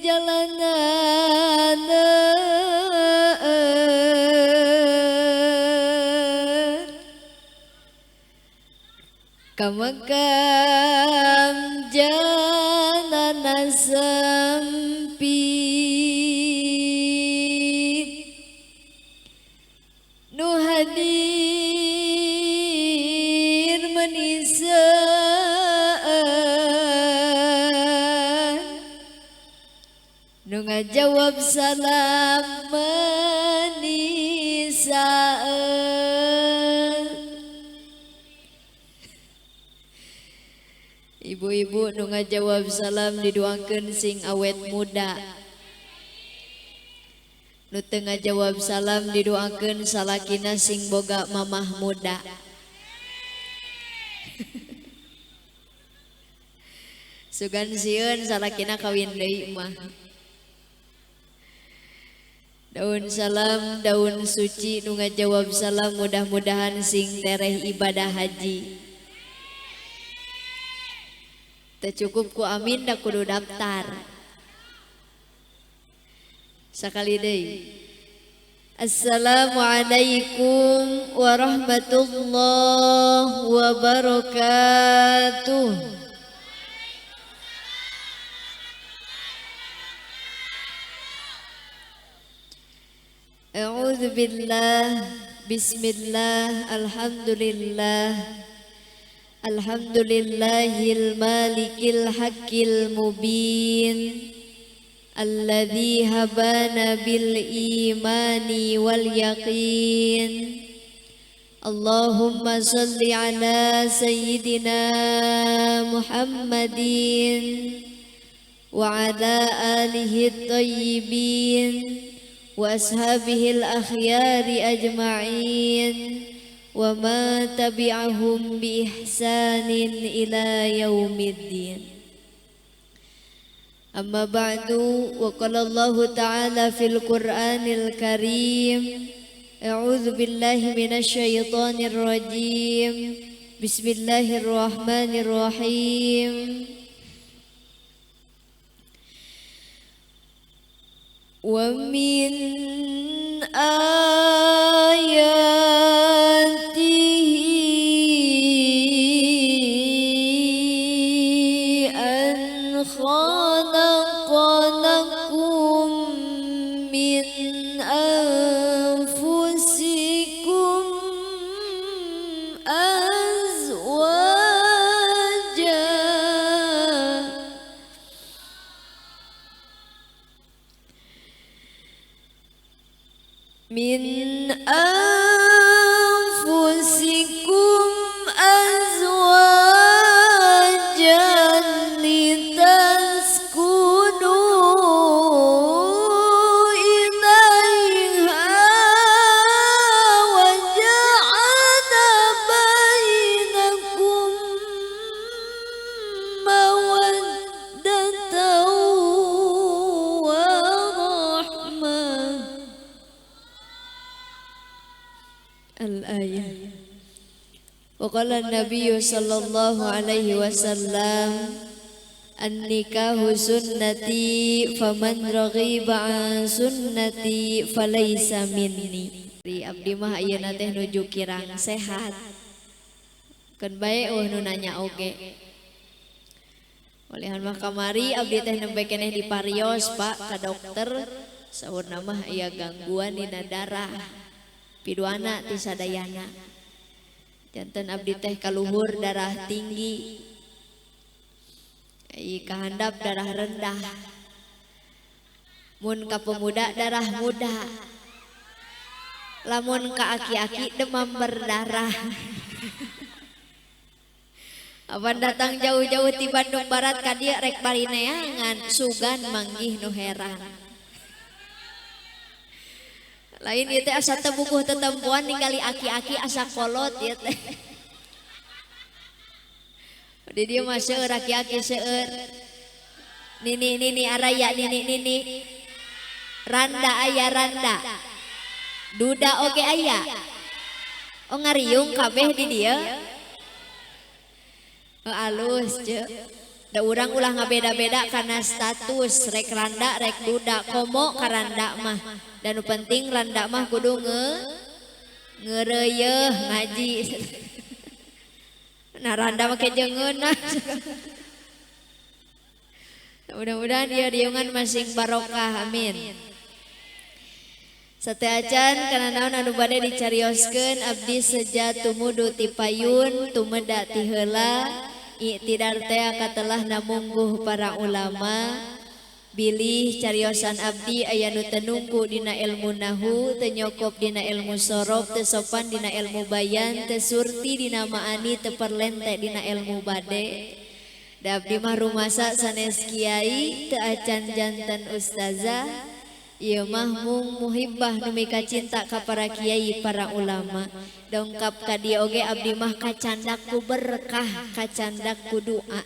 jalanan kamakam janana sempit nu hadir menisaan nu ngajawab salam menisaan. Ibu-ibu nu ngajawab salam didoakeun sing awet muda. Nu teu ngajawab salam didoakeun salakina sing boga mamah muda. Sugan sieun salakina kawin deui mah. Daun salam, daun suci nu ngajawab salam mudah-mudahan sing tereh ibadah haji. Teu cukup ku amin da kudu daftar. Sakali deui. Assalamualaikum warahmatullahi wabarakatuh. A'udzu billah, bismillah, alhamdulillah. Alhamdulillahil malikil haqqil mubin alladzi habana bil imani wal yaqin. Allahumma salli ala sayyidina Muhammadin wa ala alihi at-tayyibin wa ashabihi al-akhyari ajma'in wa ma tabi'ahum bi ihsanin ila yaumiddin. Amma ba'du, wa qala Allah ta'ala fil Qur'anil Karim, a'udzu billahi minasy syaithanir rajim. Bismillahirrahmanirrahim. Wa min min anfusikum azwajan litaskunu ilaiha wa ja'ala bainakum mawaddatan wa rahmah. Al-ayah. Wa qala an-nabiy sallallahu alaihi wasallam an-nikahu sunnati faman raghiba an sunnati falaysa minni. Abdi mah ayeuna teh nuju kirang sehat. Keun bae nu nanya oge. Olehan mah kamari abdi teh nembe keneh diparios Pak ka dokter saurna mah aya gangguan dina darah. Piduana ti sadayana. Janten abdi teh kaluhur darah tinggi. Ai kahandap darah rendah. Mun ka pemuda darah muda. Lamun ka aki-aki demam berdarah. Apan datang jauh-jauh ti Bandung Barat ka dieu rek bari neangan sugan manggih nu heran. Lain ieu teh asa teu bukuh tetempuan ningali aki-aki asa kolot ieu teh. Di dieu mah seueur aki-aki seueur. Nini araya nini. Randa aya randa. Duda oge aya. Oh ngariung kabeh di dieu. Alus ceuk. Da urang ulah ngabeda-beda karena status rek randa rek duda komo karanda mah dan penting randa mah kudu ngeureuyeun ngaji. Nah randa make jeungeunna. Mudah-mudahan dia diungan masing barokah amin. Sateacan kana naon anu bade dicarioskeun abdi seja tumudu ti payun tumeda ti heula iktidar teh katelah namungguh para ulama bilih cariosan abdi aya nu teu nunggu dina ilmu nahu teu nyokop dina ilmu sorof teu sopan dina ilmu bayan teu surti dina maani teu perlente dina ilmu bade. Da abdi mah rumasa sanes kiai teu acan janten ustazah. Ieu mah mung muhibbah nu mika cinta ka para kiai para ulama. Dongkap ka dieu oge abdi mah kacandak ku berkah, kacandak ku doa.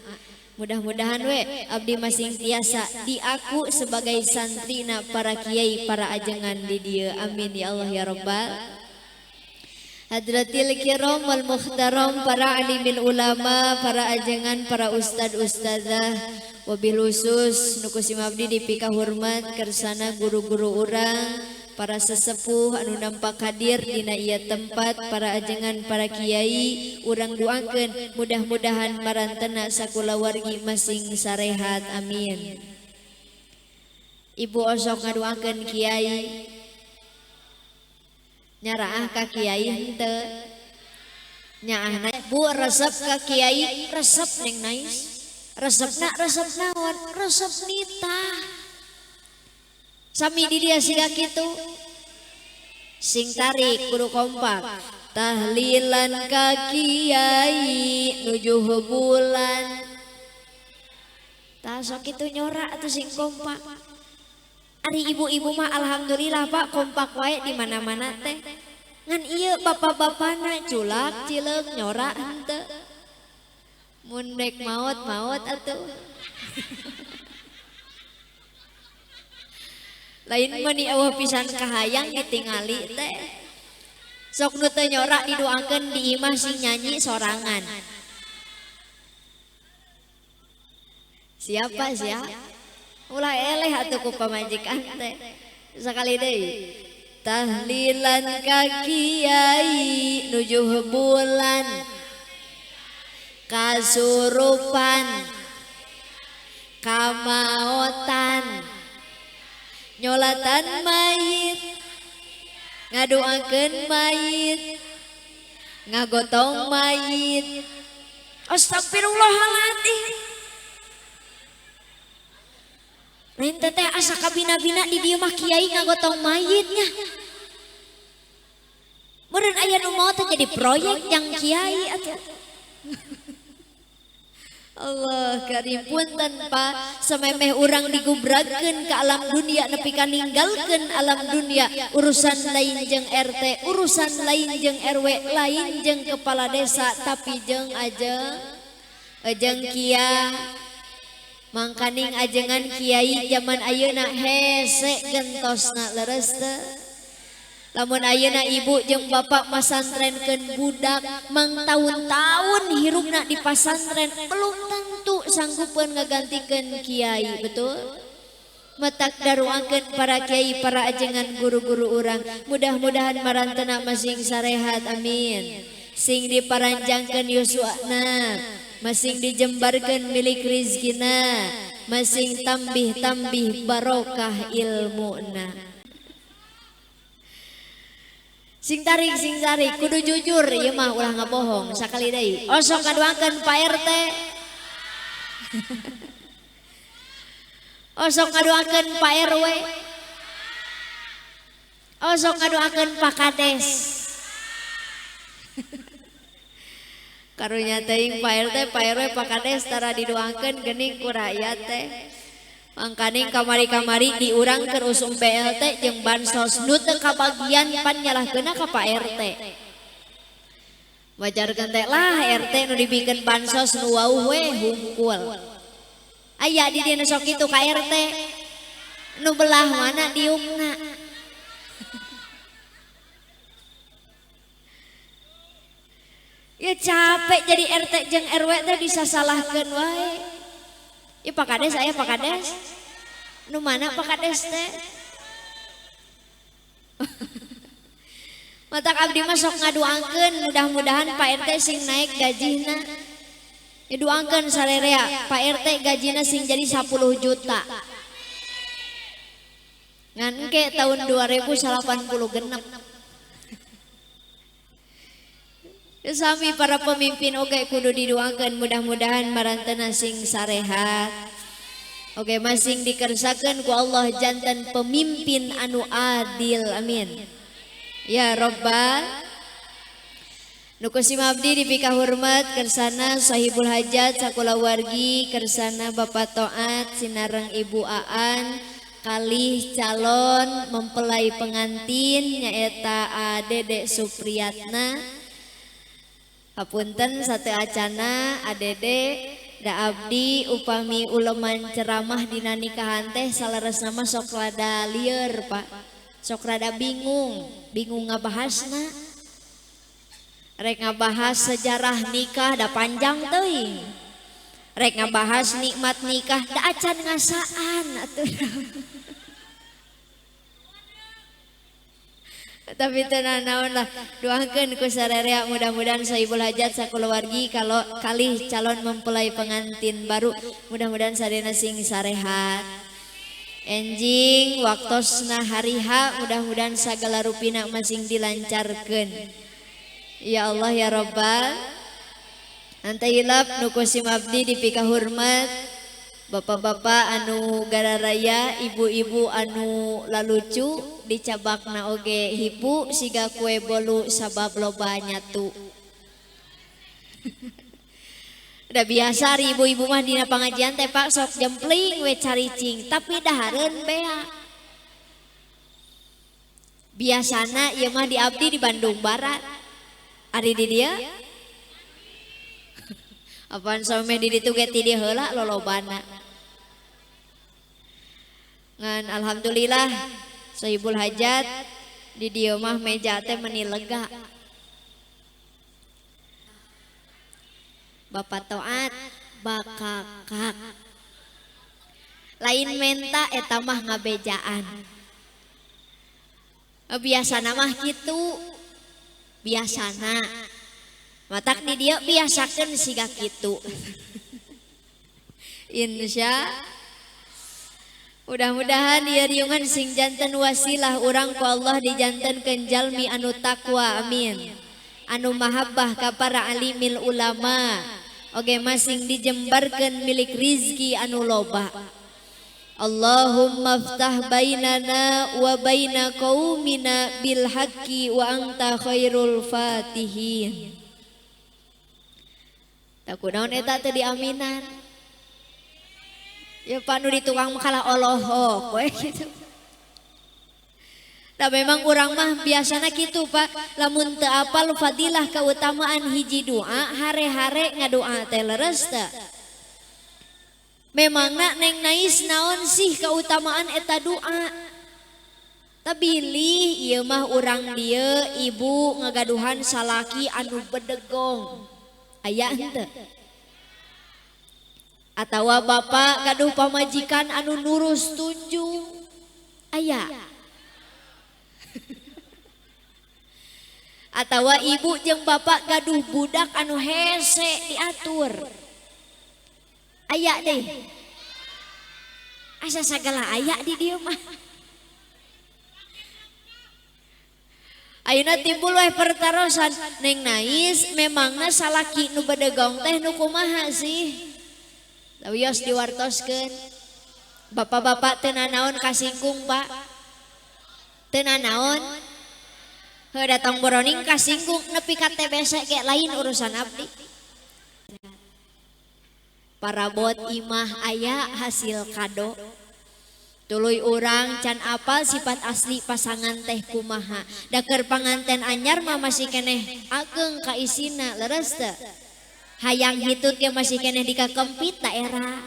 Mudah-mudahan we abdi masing tiasa diaku sebagai santrina para kiai para ajengan di dieu. Amin ya Allah ya rabbal. Hadratil kiram wal muhtaram para alimil ulama, para ajengan, para ustad ustazah, wabil khusus nu kusim abdi dipika hormat kersana guru-guru urang, para sesepuh anu nampak hadir dina ieu tempat, para ajengan, para kiai, urang doakeun mudah-mudahan marantena sakulawargi masing sarehat amin. Ibu osok ngadoakeun kiai. Nyaraah ka kiai henteu nyaahna bu resep ka kiai resep neng nais resepna resep naon resep nitah sami di dia siga kitu sing tarik kudu kompak tahlilan ka kiai nuju bulan tah sok kitu nyorak atuh sing kompak. Ari ibu-ibu mah alhamdulillah Pak kompak wae di mana-mana teh. Ngan ieu bapak-bapana culak cileug nyorak henteu. Mun dek maot atuh. Lain meuni eueuh pisan kahayang ditingali teh. Sok nu teu nyorak didoakeun di imah sing nyanyi sorangan. Siapa siapa? Ulah eleh atuh ku pamajikan teh. Sakali deui. Tahlilan ka kiai nuju bulan. Kasurupan. Kamaotan. Nyolatan mayit. Ngadoakeun mayit. Ngagotong mayit. Astagfirullahaladzim. Lain teteh asa kabina-bina di dieu mah kiai ngagotong mayitnya. Meureun aya nu mau teh jadi proyek yang kiai atuh. Allah karim punten Pak samemeh urang digubrakeun ka alam dunia nepi ka ninggalkeun alam dunia urusan lain jeung RT urusan lain jeung RW lain jeung kepala desa tapi jeung ajeng kiai mangkaning ajengan kiai zaman ayeuna hese gentosna leres teu. Lamun ayeuna ibu jeung bapak masantrenkeun budak mang tahun-tahun hirupna di pasantren belum tentu sanggupeun ngagantikeun kiai betul. Matak daruakeun para kiai para ajengan guru-guru urang mudah-mudahan marantena masing sarehat amin. Sing diparanjangkeun yuswana masing dijembarkeun milik rizkina masing tambih-tambih barokah ilmuna. Sing tarik kudu jujur ieu mah ulah ngabohong sakali deui. Osok ngadoakeun Pak RT. Osok ngadoakeun Pak RW. Osok ngadoakeun Pak Kades. Karunya teuing Pak RT, Pak RW, Pak Kades tara didoakeun geuning ku rakyat teh. Mangkaning kamari-kamari diurang keur usum BLT jeung bansos nu teu kabagian pan nyalahkeunna ka Pak RT. Wajarkeun teh lah RT nu dibikeun bansos nu wauh we hungkul. Aya di dieu sok kitu ka RT. Nu belah mana diungna. Ya capek jadi RT jeung RW teh bisa salahkeun wae. Ih Pak Kades aya Pak Kades. Nu mana Pak Kades teh? Matak abdi mah sok ngaduangkeun mudah-mudahan Pak RT sing naik gajina. Ya duangkeun sarerea Pak RT gajina sing jadi 10 juta. Ngan engke tahun 2080 genep. Sami para pemimpin oke kudu diduangkeun mudah-mudahan marantena sing sarehat. Oke masing dikersakeun ku Allah janten pemimpin anu adil amin. Ya Rabbal Nukusim abdi dipika hormat kersana sahibul hajat sakula wargi kersana Bapak Toat sinareng Ibu Aan kalih calon mempelai pengantin nyaeta Dede Supriyatna. Hapunten sate acana Adede da abdi upami uleman ceramah dina nikahan teh saleresna mah sok rada lieur Pak. Sok rada bingung ngabahasna. Rek ngabahas sejarah nikah da panjang teuing. Rek ngabahas nikmat nikah da acan ngasaan atuh. Tapi tenang naon lah doakeun ku sarerea mudah-mudahan sahibul hajat sakulawargi kalau kalih calon mempelai pengantin baru mudah-mudahan sadena sing sarehat. Enjing waktosna hari H mudah-mudahan sagala rupina masing dilancarkeun. Ya Allah ya Rabbal Antailap nukusim abdi dipika hormat bapak-bapak anu gararaya ibu-ibu anu lalucu dicabakna oge hipu siga kue bolu sabab loba nyatu. Udah biasa ibu-ibu mah dina pengajian teh Pak sok jempling we caricing tapi dahareun bea. Biasana ieu mah di abdi di Bandung Barat. Ari di dia? Apaan some di ditu ge ti dieu heula lolobana. Ngan alhamdulillah sahibul hajat di dieu mah meja teh meuni lega. Bapak Toat bakakak. Lain menta eta mah ngabejaan. Biasana mah kitu. Biasana matak di dia biasakan siga kitu. Insya mudah-mudahan ieu riungan sing janten wasilah urang ku Allah dijantenkeun jalmi anu takwa amin. Anu mahabbah ka para alimil ulama oge masing dijembarkeun milik rizki anu loba. Allahumma ftah bainana wa baina qaumina bil haqqi wa anta khairul fatihin. Tak kunaon eta teh diaminan. Ya panu di tukang kalah olohok we gitu. Da memang urang mah biasana kitu Pak, lamun teu apal fadilah keutamaan hiji doa hare-hare ngadoa teh leres teh. Memangna neng nais naon sih keutamaan eta doa. Tabili ieu mah urang dieu ibu ngagaduhan salaki anu bedegong. Aya henteu? Atawa bapak gaduh pamajikan anu nurus tunjung. Aya. Atawa ibu jeung bapak gaduh budak anu hese diatur. Aya deh. Asa sagala aya di dieu mah. Ayeuna timbul we pertarosan neng nais memangna salaki nu bedegong teh nu kumaha sih? Lawios diwartoskeun. Bapak-bapak teu nanaon kasinggung Pak. Teu nanaon. Heuh datang boroning kasinggung nepi ka TBC ge lain urusan abdi. Parabot imah aya hasil kado. Tuluy urang can apal sifat asli pasangan teh kumaha. Da keur panganten anyar mah masih keneh ageng ka isina leres teu. Hayang hitut ge masih keneh dikakempit daerah.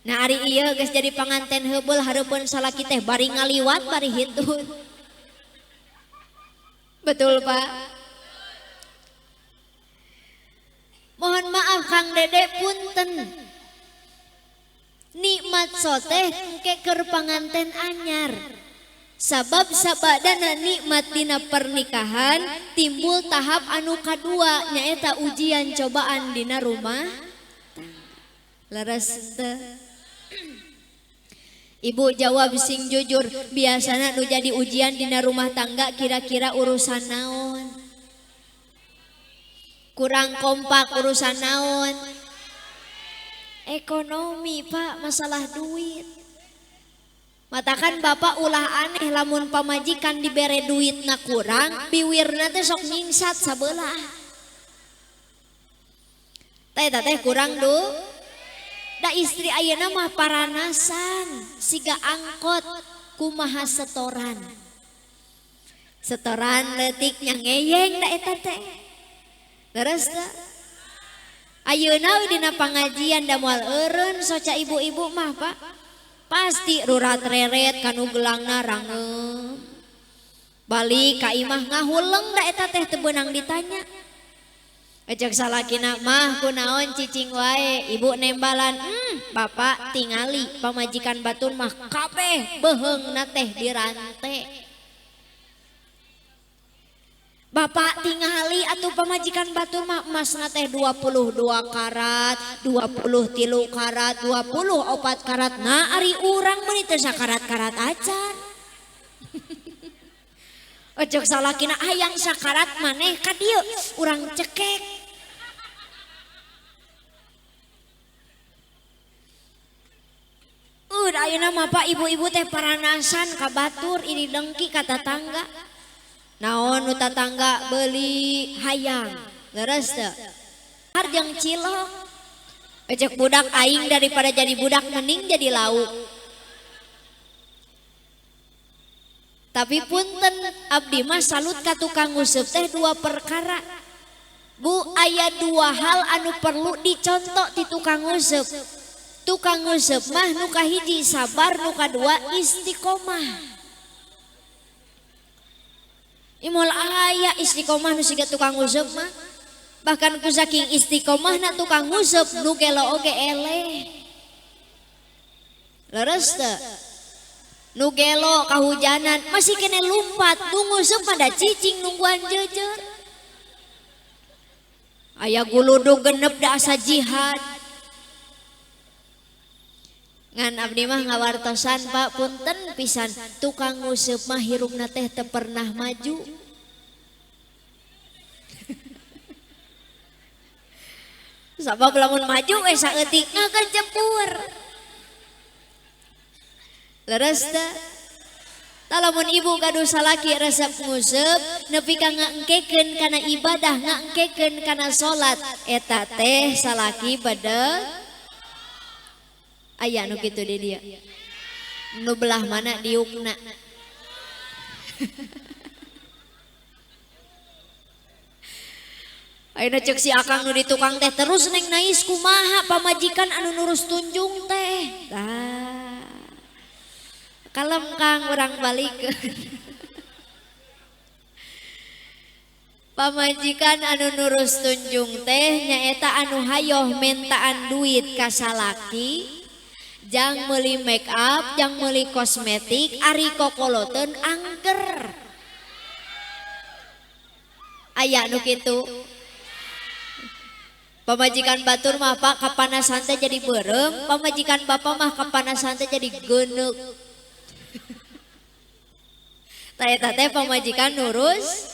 Nah ari ieu geus jadi panganten heubeul hareupeun salaki teh bari ngaliwat bari hitut. Betul Pak? Mohon maaf Kang Dede punten. nikmat soteh engke keur panganten anyar. Sabab sabadana nikmat dina pernikahan timbul tahap anu kadua nyaeta ujian cobaan dina rumah. Leres teu? Ibu jawab sing jujur, biasana nu jadi ujian dina rumah tangga kira-kira urusan naon? Kurang kompak urusan naon? Ekonomi Pak, masalah duit. Matakan bapak ulah aneh lamun pamajikan dibere duit na kurang, biwirna teh sok nyingsat sabelah. Teh kurang du. Da istri ayeuna mah paranasan, siga angkot kumaha setoran. Setoran leutik nya ngeyeng da eta teh. Leres da. Ayeuna dina pangajian da moal eureun soca ibu-ibu mah Pak. Pasti rurat reret kanu gelangna rangem. Balik ka imah ngahuleng da eta teh teu beunang ditanya. Ejek salakina mah kunaon cicing wae, ibu nembalan. Bapak tingali pamajikan batur mah kabeh beheungna teh dirante. Bapak tingali atuh pamajikan batur mah emasna teh 22 karat, 23 karat, 24 karat. Nah ari urang meuni teu sakarat-karat acan. Ojok salakina hayang sakarat maneh ka dieu urang cekek. Ayeuna mah Pak ibu-ibu teh paranasan ka batur ini dengki ka tetangga. Naon nu tatangga beli hayang, leres teu? Harjang cilok. Ejek budak aing daripada jadi budak mending jadi lauk. Tapi punten abdi mah salut ka tukang nguseup teh dua perkara. Bu, aya dua hal anu perlu dicontoh ti tukang nguseup. Tukang nguseup mah nu kahiji sabar, nu kadua istiqomah. Imol aya istiqomah nu siga tukang nguseup mah. Bahkan ku saking istiqomahna tukang nguseup nu gelo oge eleh. Leres teu? Nu gelo kahujanan masih kene lumpat, nu nguseup pada cicing nungguan jejer. Aya guludug genep da asa jihad. Ngan abdi mah ngawartosan Pak punten pisan tukang nguseup mah hirupna teh teu pernah maju. Sabab lamun maju saeutik ngakecepur. Leres teu? Lamun ibu gaduh salaki resep nguseup nepi ka ngaengkekeun kana ibadah, ngaengkekeun kana salat, eta teh salaki bade aya nu kitu di dia. Nu belah mana diukna. Ayeuna cek si akang nu di tukang teh terus neng nais kumaha pamajikan anu nurus tunjung teh. Tah. Kalem Kang urang balikeun. Pamajikan anu nurus tunjung teh nyaeta anu hayoh mentaan duit ka salaki. Jang meuli make up, jang meuli kosmetik, ari kokoloteun angker. Aya nu kitu. Pamajikan batur mah Pak kapanasan teh jadi beureum, pamajikan bapak mah kapanasan teh jadi geuneuk. Tah eta teh pamajikan nurus.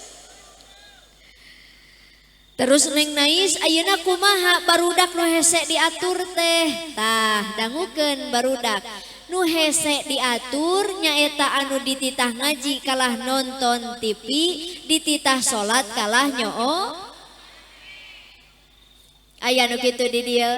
Terus neng nais ayeuna kumaha barudak nu hese diatur teh. Tah dangukeun barudak nu hese diatur nyaeta anu dititah ngaji kalah nonton TV, dititah salat kalah nyoo. Aya nu kitu di dieu.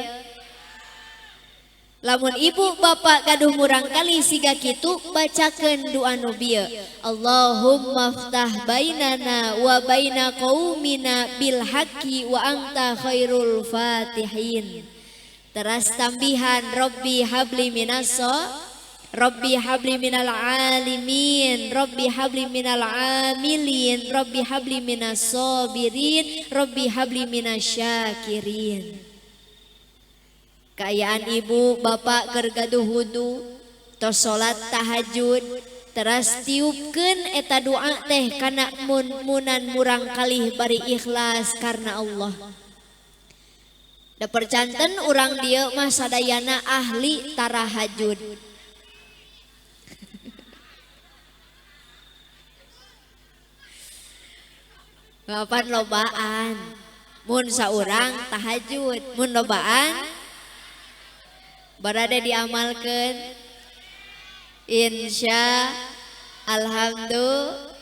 Lamun ibu bapak gaduh murang kali siga kitu bacakeun doa nu bieu. Allahumma ftah bainana wa baina qaumina bil haqqi wa anta khairul fatihin. Teras tambihan Rabbi habli minaso, Rabbi habli minal alimin, Rabbi habli minal amilin, Rabbi habli minas sabirin, Rabbi habli minasyakirin. Kaayaan ibu bapak keur gaduh wudu tos salat tahajud teras tiupkeun eta doa teh kana munan murang kalih bari ikhlas karena Allah. Da percanten urang dieu mah sadayana ahli tarahajud. Ngapan lobaan mun saurang tahajud mun lobaan barada diamalkeun insya alhamdulillah.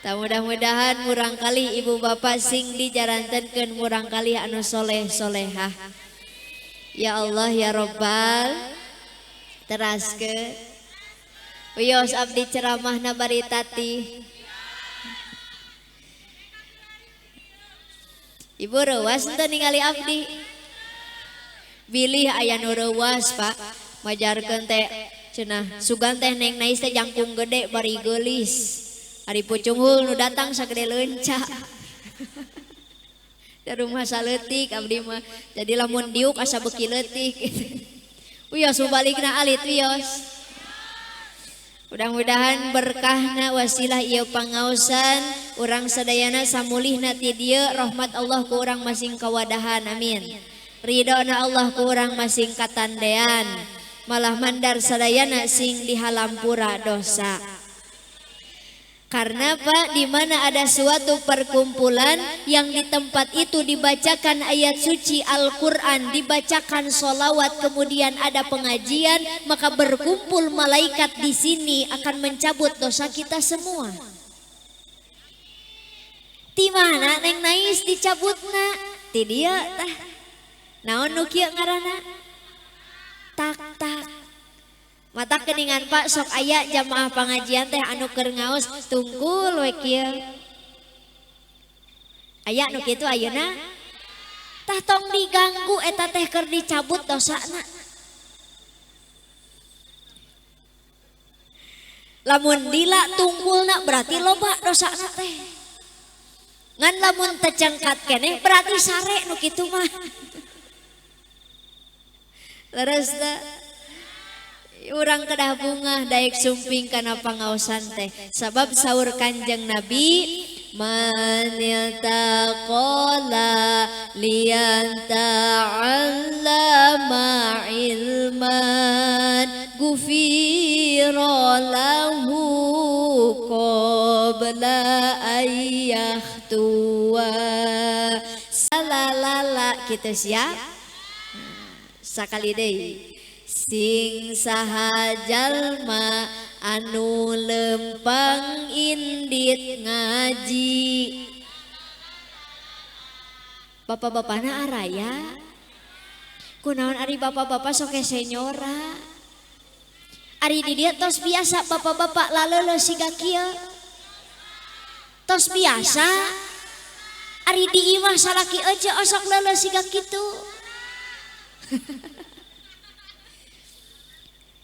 Mudah-mudahan murang kali ibu bapak sing dijarantenkeun murang kali anu soleh solehah. Ya Allah ya Rabbal teraskeun wios abdi ceramahna bari tati. Ibu reuas henteu ningali abdi. Bilih aya nu reuas Pak, majarkeun teh cenah sugan teh neng nais teh jangkung gede bari geulis. Ari pucung hul nu datang sagede leunca. Da rumah saleutik abdi mah. Jadi lamun diuk asa beuki leutik. Wios balikna alit wios. Mudah-mudahan berkahna wasilah ieu pangaosan urang sadayana samulihna ti dieu rahmat Allah ku urang masing kawadahan amin. Ridona Allah ku urang masing katandean malah mandar sadayana sing dihalampura dosa. Karena Pak di mana ada suatu perkumpulan yang di tempat itu dibacakan ayat suci Al-Quran, dibacakan sholawat, kemudian ada pengajian, maka berkumpul malaikat di sini akan mencabut dosa kita semua. Di mana neng nais dicabutna? Ti dia tah. Naon nu kieu ngaranna? Tak. Mata keningan Pak sok aya jamaah pengajian teh anu keur ngaos tungkul we kieu. Aya nu kitu ayeuna? Tah tong diganggu eta teh keur dicabut dosana. Lamun dila tungkulna berarti loba dosana teh. Ngan lamun teu cengkat keneh berarti sare nu kitu mah. Leres da urang kedah bunga daek sumping kana pangaosan teh sabab saur Kanjeng Nabi man yataqala liyanta'allama ilman gufira lahu qabla ayyahtuwa salalala kitu sia sakali deui. Sing saha jalma anu lempang indit ngaji. Bapak-bapakna araya. Kunaon ari bapak-bapak sok senyora. Ari di dieu tos biasa bapak-bapak laleuleus siga kieu. Tos biasa. Ari di imah salaki aja osok leuleus siga kitu.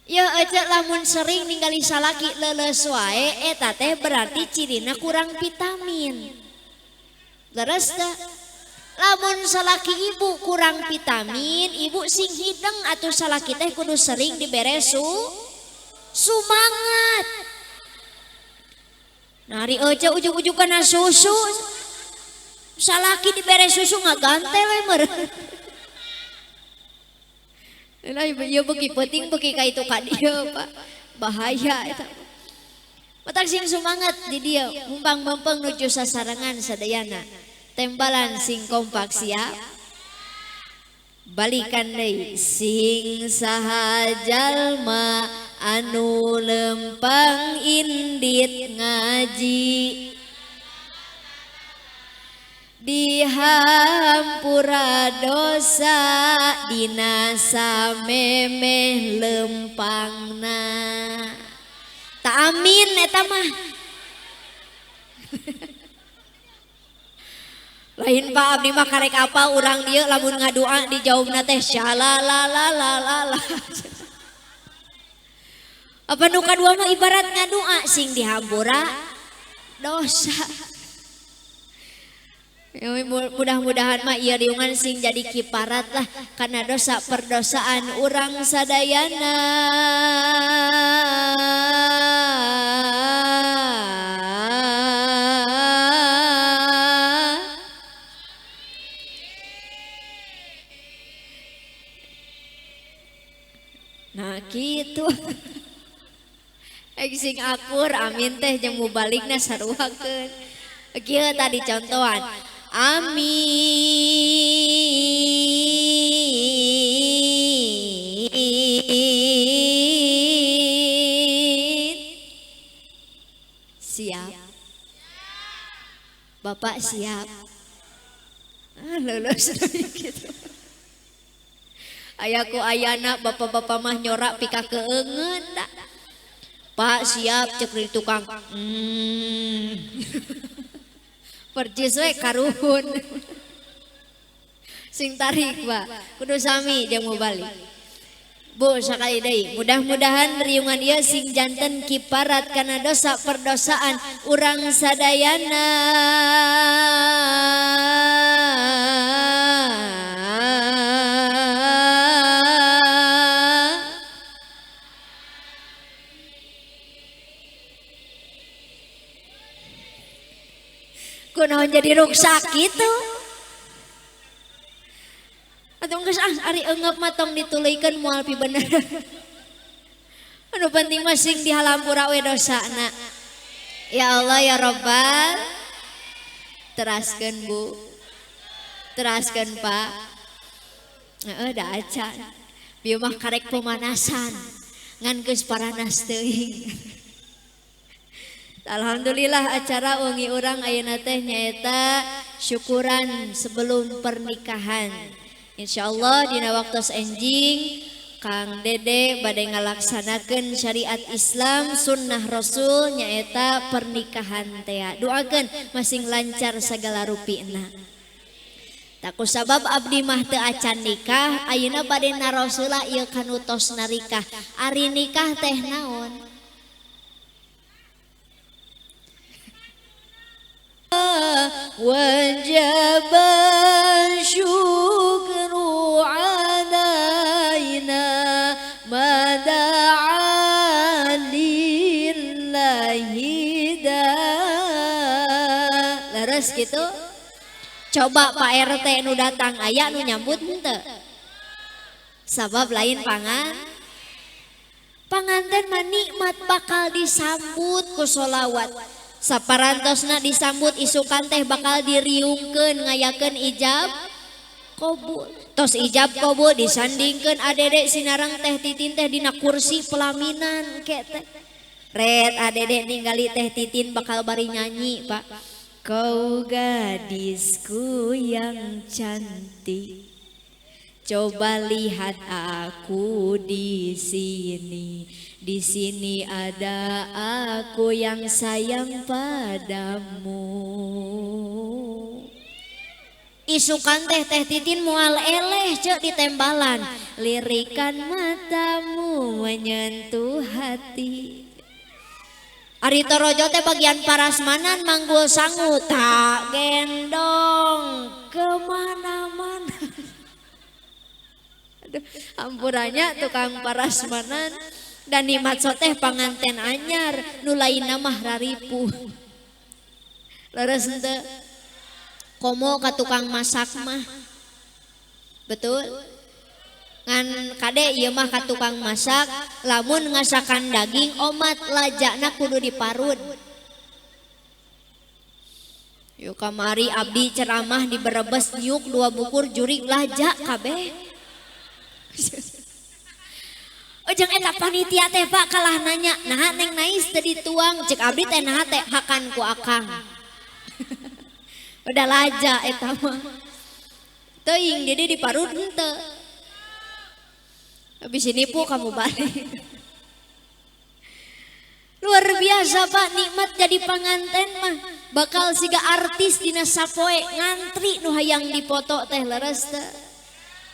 Ya aja lamun sering ningali salaki leuleus wae eta teh berarti cirina kurang vitamin. Leres da? Lamun salaki ibu kurang vitamin, ibu sing hideng atuh salaki teh kudu sering dibere sumangat. Nari aja ujug-ujugana susu. Salaki dibere susu ngagantel we meureun. Nah, ieu beuki penting beuki ka itu ka dieu Pak. Bahaya eta. Matak sing sumangat di dieu, mumpang-mumpang nuju sasarangan sadayana. Tembalan sing kompak siap. Balikan deui sing saha jalma anu lempang indit ngaji. Dihampura dosa dina samemeh lempangna. Tak amin eta mah. Lain Pak abdi mah karek apa urang dieu lamun ngadoa dijawabna teh syalalalala. Apa nu kadua mah ibarat ngadoa sing dihampura dosa. Mudah-mudahan mah ieu riungan sing jadi kiparat lah karena dosa perdosaan urang sadayana. Nah gitu. Sing akur amin teh jeung mubalikna saruakeun. Kieu tadi contohan. Amin. Siap. Bapak siap. Lulus gitu. Ayaku ayana bapak-bapak mah nyorak pika keungeun da. Pak siap cek di tukang. Percis we karuhun. Sing tarik Pak. Kudu sami jeung mau balik. Bu sakali deui. Mudah-mudahan riungan ieu sing janten kiparat kana dosa perdosaan urang sadayana. Kunaon jadi ruksak gitu. Atau geus ari eungeup mah tong dituluykeun moal pi bener. Anu penting mah sing di halampura we dosana. Ya Allah ya Rabbal. Teraskeun Bu. Teraskeun Pak. Heeh da acan. Bieu mah karek pemanasan. Ngan geus paranas teuing. Alhamdulillah acara wengi urang ayeuna teh nyaeta syukuran sebelum pernikahan. Insyaallah dina waktos enjing Kang Dede bade ngalaksanakeun syariat Islam sunnah Rasul nyaeta pernikahan teh. Doakeun masing lancar segala rupina. Taku sabab abdi mah teu acan nikah ayeuna bade naroseula ieu kanu tos narikah. Ari nikah teh naon? وجب الشكر علينا ما دعا لله دا. Leres gitu. Coba Pak RT nu datang aya nu nyambut henteu. Sabab lain panganten mah nikmat bakal disambut ku sholawat. Saparantosna disambut isukan teh bakal diriungkeun ngayakeun ijab kabul. Tos ijab kabul disandingkeun adede sinarang teh Titin teh dina kursi pelaminan ke teh. Red adede ningali teh Titin bakal bari nyanyi Pak. Kau gadisku yang cantik. Coba lihat aku di sini. Di sini ada aku yang sayang padamu. Isukan teh Titin mual eleh cek ditembalan. Lirikan matamu menyentuh hati. Ari torojo teh bagian parasmanan manggul sangu tak gendong kemana-mana. Aduh, ampurannya tukang parasmanan. Dan nikmat soteh panganten anyar nu lainna mah raripuh. Leres henteu? Komo ka tukang masak mah. Betul? Ngan kade ieu mah ka tukang masak, lamun ngasakan daging omat lajakna kudu diparut. Yuk kamari abdi ceramah di Brebes nyuk 2 bukur jurig lajak kabeh. Ojeng eta panitia teh Pak kalah nanya, nah neng nais teu dituang, cek abdi teh nah teh hakan ku akang. Udah laja eta mah. Teuing Dede diparut henteu. Habis ini pu kamu balik. Luar biasa Pak, nikmat jadi panganten mah. Bakal siga artis dina sapoe ngantri nu hayang dipoto teh leres teh.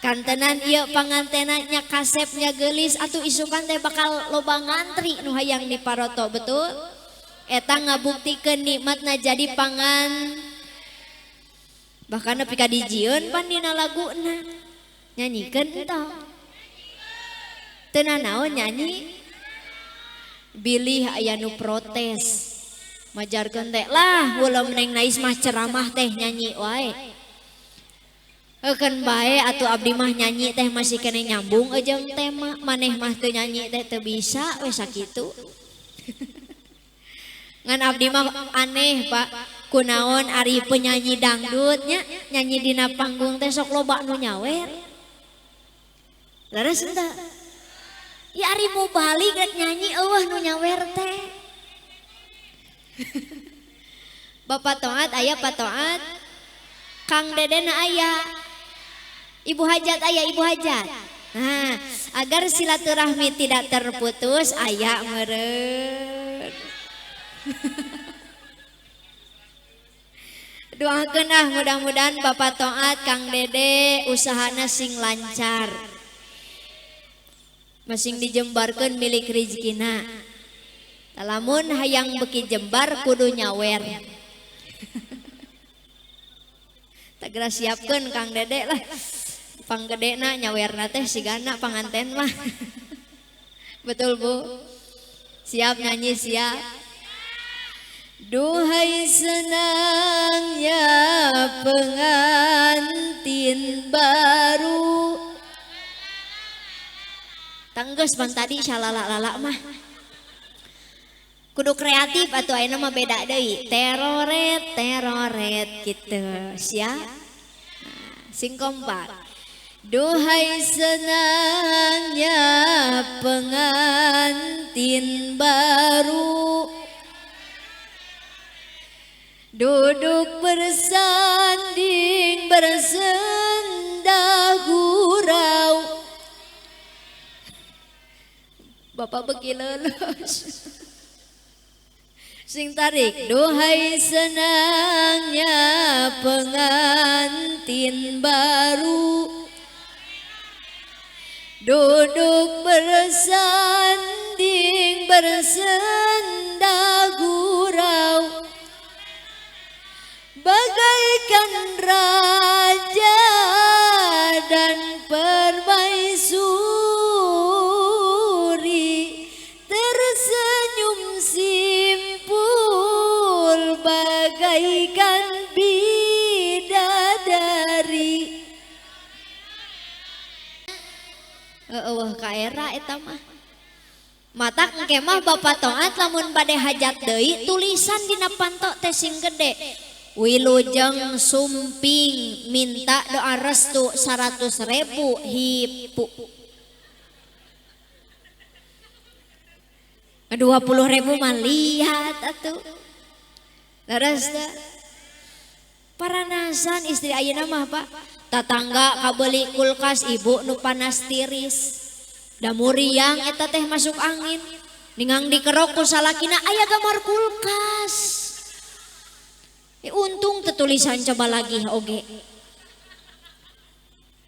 Kantenan ieu pangantena nya kasepnya geulis atuh isukan teh bakal loba ngantri nu hayang diparoto betul. Eta ngabuktikeun nikmatna jadi bahkan nepi ka dijieun pan dina laguna nyanyikeun tong teu naon nyanyi bilih aya nu protes majarkeun teh lah ulah meneng nais mah ceramah teh nyanyi wae eukeun bae atuh abdi mah nyanyi teh masih kene nyambung jeung tema maneh mah teu nyanyi teh teu bisa we sakitu ngan abdi mah aneh Pak kunaon ari penyanyi dangdutnya nyanyi dina panggung teh sok loba nu nyawer leres henteu ya ari mau balik rek nyanyi eueuh nu nyawer teh Bapak Toat aya Pak Toat Kang Dedena aya Ibu Hajat aya Ibu Hajat nah agar silaturahmi tidak terputus aya meureun doakeun ah mudah-mudahan Bapak Toat Kang Dede usahana sing lancar masing dijembarkeun milik rezekina lamun hayang beki jembar kudu nyawer segera siapkeun Kang Dede lah panggedena nyawerna teh sigana panganten mah betul Bu siap nyanyi siap duhai senangnya pengantin baru tanggeus pan tadi salalak-lalak mah kudu kreatif atau ayeuna mah beda deui teroret teroret gitu siap nah, sing kompak duhai senangnya pengantin baru duduk bersanding bersenda gurau Bapak beki leuleus sing tarik duhai senangnya pengantin baru duduk bersanding bersenda gurau bagaikan raja dan permaisuri tersenyum simpul bagaikan bidadari ka era eta mah matak engke mah Bapak Toat lamun bade hajat deui tulisan dina panto teh sing gede wilujeng sumping minta doa restu 100.000 hipu 20.000 mah lihat atuh leres teh paranasan istri ayeuna mah Pak tatangga kabeli kulkas ibu nu panas tiris da muriang eta teh masuk angin ningang dikerok ku salakina aya gambar kulkas untung tertulisan coba lagi oge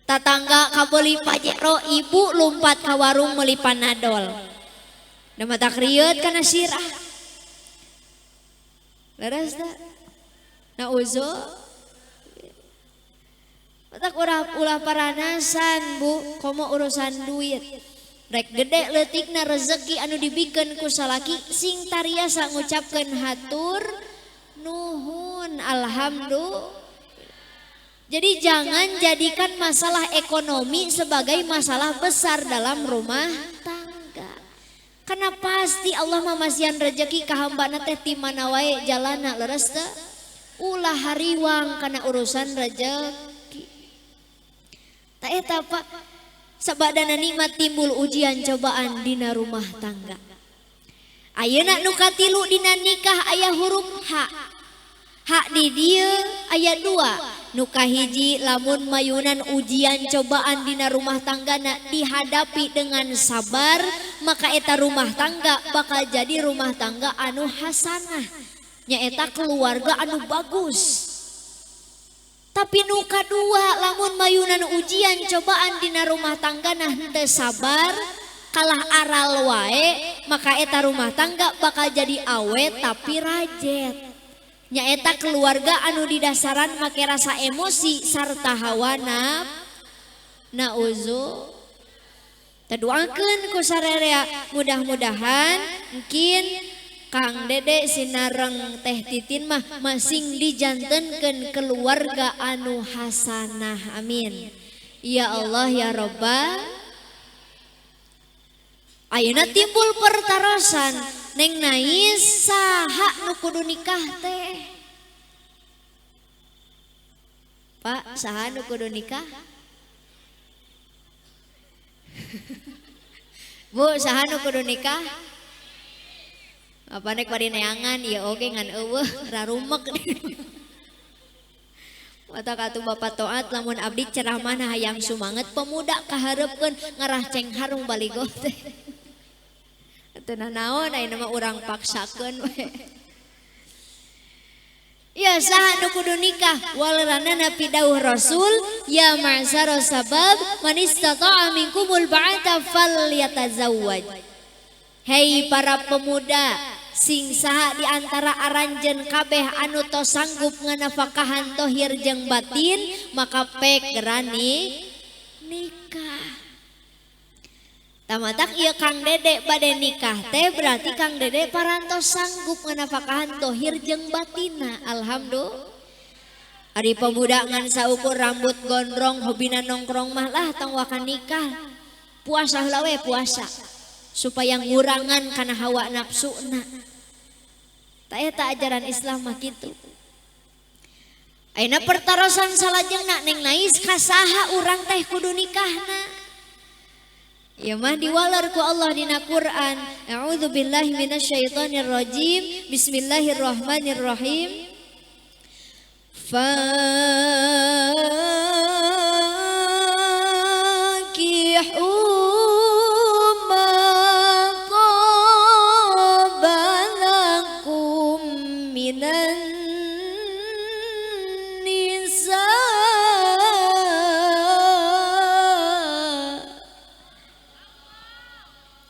tatangga kabeli pajero ibu lompat ka warung meuli panadol da mata krieut kana sirah leres da na uzo matak ulah paranasan Bu komo urusan duit rek gede leutikna rezeki anu dibikeun ku salaki sing tariasa ngucapkeun hatur nuhun alhamdulillah. Jadi jangan jadikan masalah ekonomi sebagai masalah besar dalam rumah tangga. Karena pasti Allah mamasian rezeki ka hambana teh ti mana wae jalana leres teh ulah hariwang kana urusan rezeki. Ta eta Pak sabadana nikmat timbul ujian cobaan dina rumah tangga. Ayeuna nu katilu dina nikah aya huruf H. Hak di dia ayat 2 nu kahiji lamun mayunan ujian cobaan dina rumah tanggana dihadapi dengan sabar maka eta rumah tangga bakal jadi rumah tangga anu hasanah nyaeta keluarga anu bagus. Tapi nu kadua lamun mayunan ujian cobaan dina rumah tanggana henteu sabar kalah aral wae maka eta rumah tangga bakal jadi awet tapi rajet nyaeta keluarga anu didasaran make rasa emosi sarta hawa nauzu. Taduakeun ku sararea mudah-mudahan mungkin Kang Dede sinareng Teh Titin mah masing dijantenkeun keluarga anu hasanah, amin ya Allah ya Rabbal. Ayeuna timbul pertarosan Neng Nais saha nu kudu nikah teh? Pak, saha nu kudu nikah? Bu, saha nu kudu nikah? Apa nek bari neangan ieu oge ngan eueuh rarumek. Watak atuh Bapak Toat lamun abdi ceramah hayang sumanget pemuda kaharepkeun ngarah cengharung baligo teh. Teu naon ayeuna mah urang paksakeun we. Ya saha nu kudu nikah walaranana fi dawuh Rasul ya ma'syara sabab man istata'a minkumul ba'ata falyatazawwaj. Hei para pemuda sing saha di antara aranjeun kabeh anu tos sanggup nganafakahan tohir jeung batin maka pek gerani nikah. Tamatak ieu Kang Dede bade nikah teh berarti Kang Dede parantos sanggup nganafakahan tohir jeung batina. Alhamdulillah. Ari pemuda ngan saukur rambut gondrong hobina nongkrong mah lah tong wakan nikah. Puasa heula we puasa supaya ngurangan kana hawa nafsuna. Ta eta ajaran Islam mah kitu. Ayeuna pertarosan salajengna Neng Nais kasaha urang teh kudu nikahna? Ya mah diwalar ku Allah dina Quran. A'udzubillahi minasyaitonir rajim. Bismillahirrahmanirrahim. Fankihu ma qabalakum minan nisa.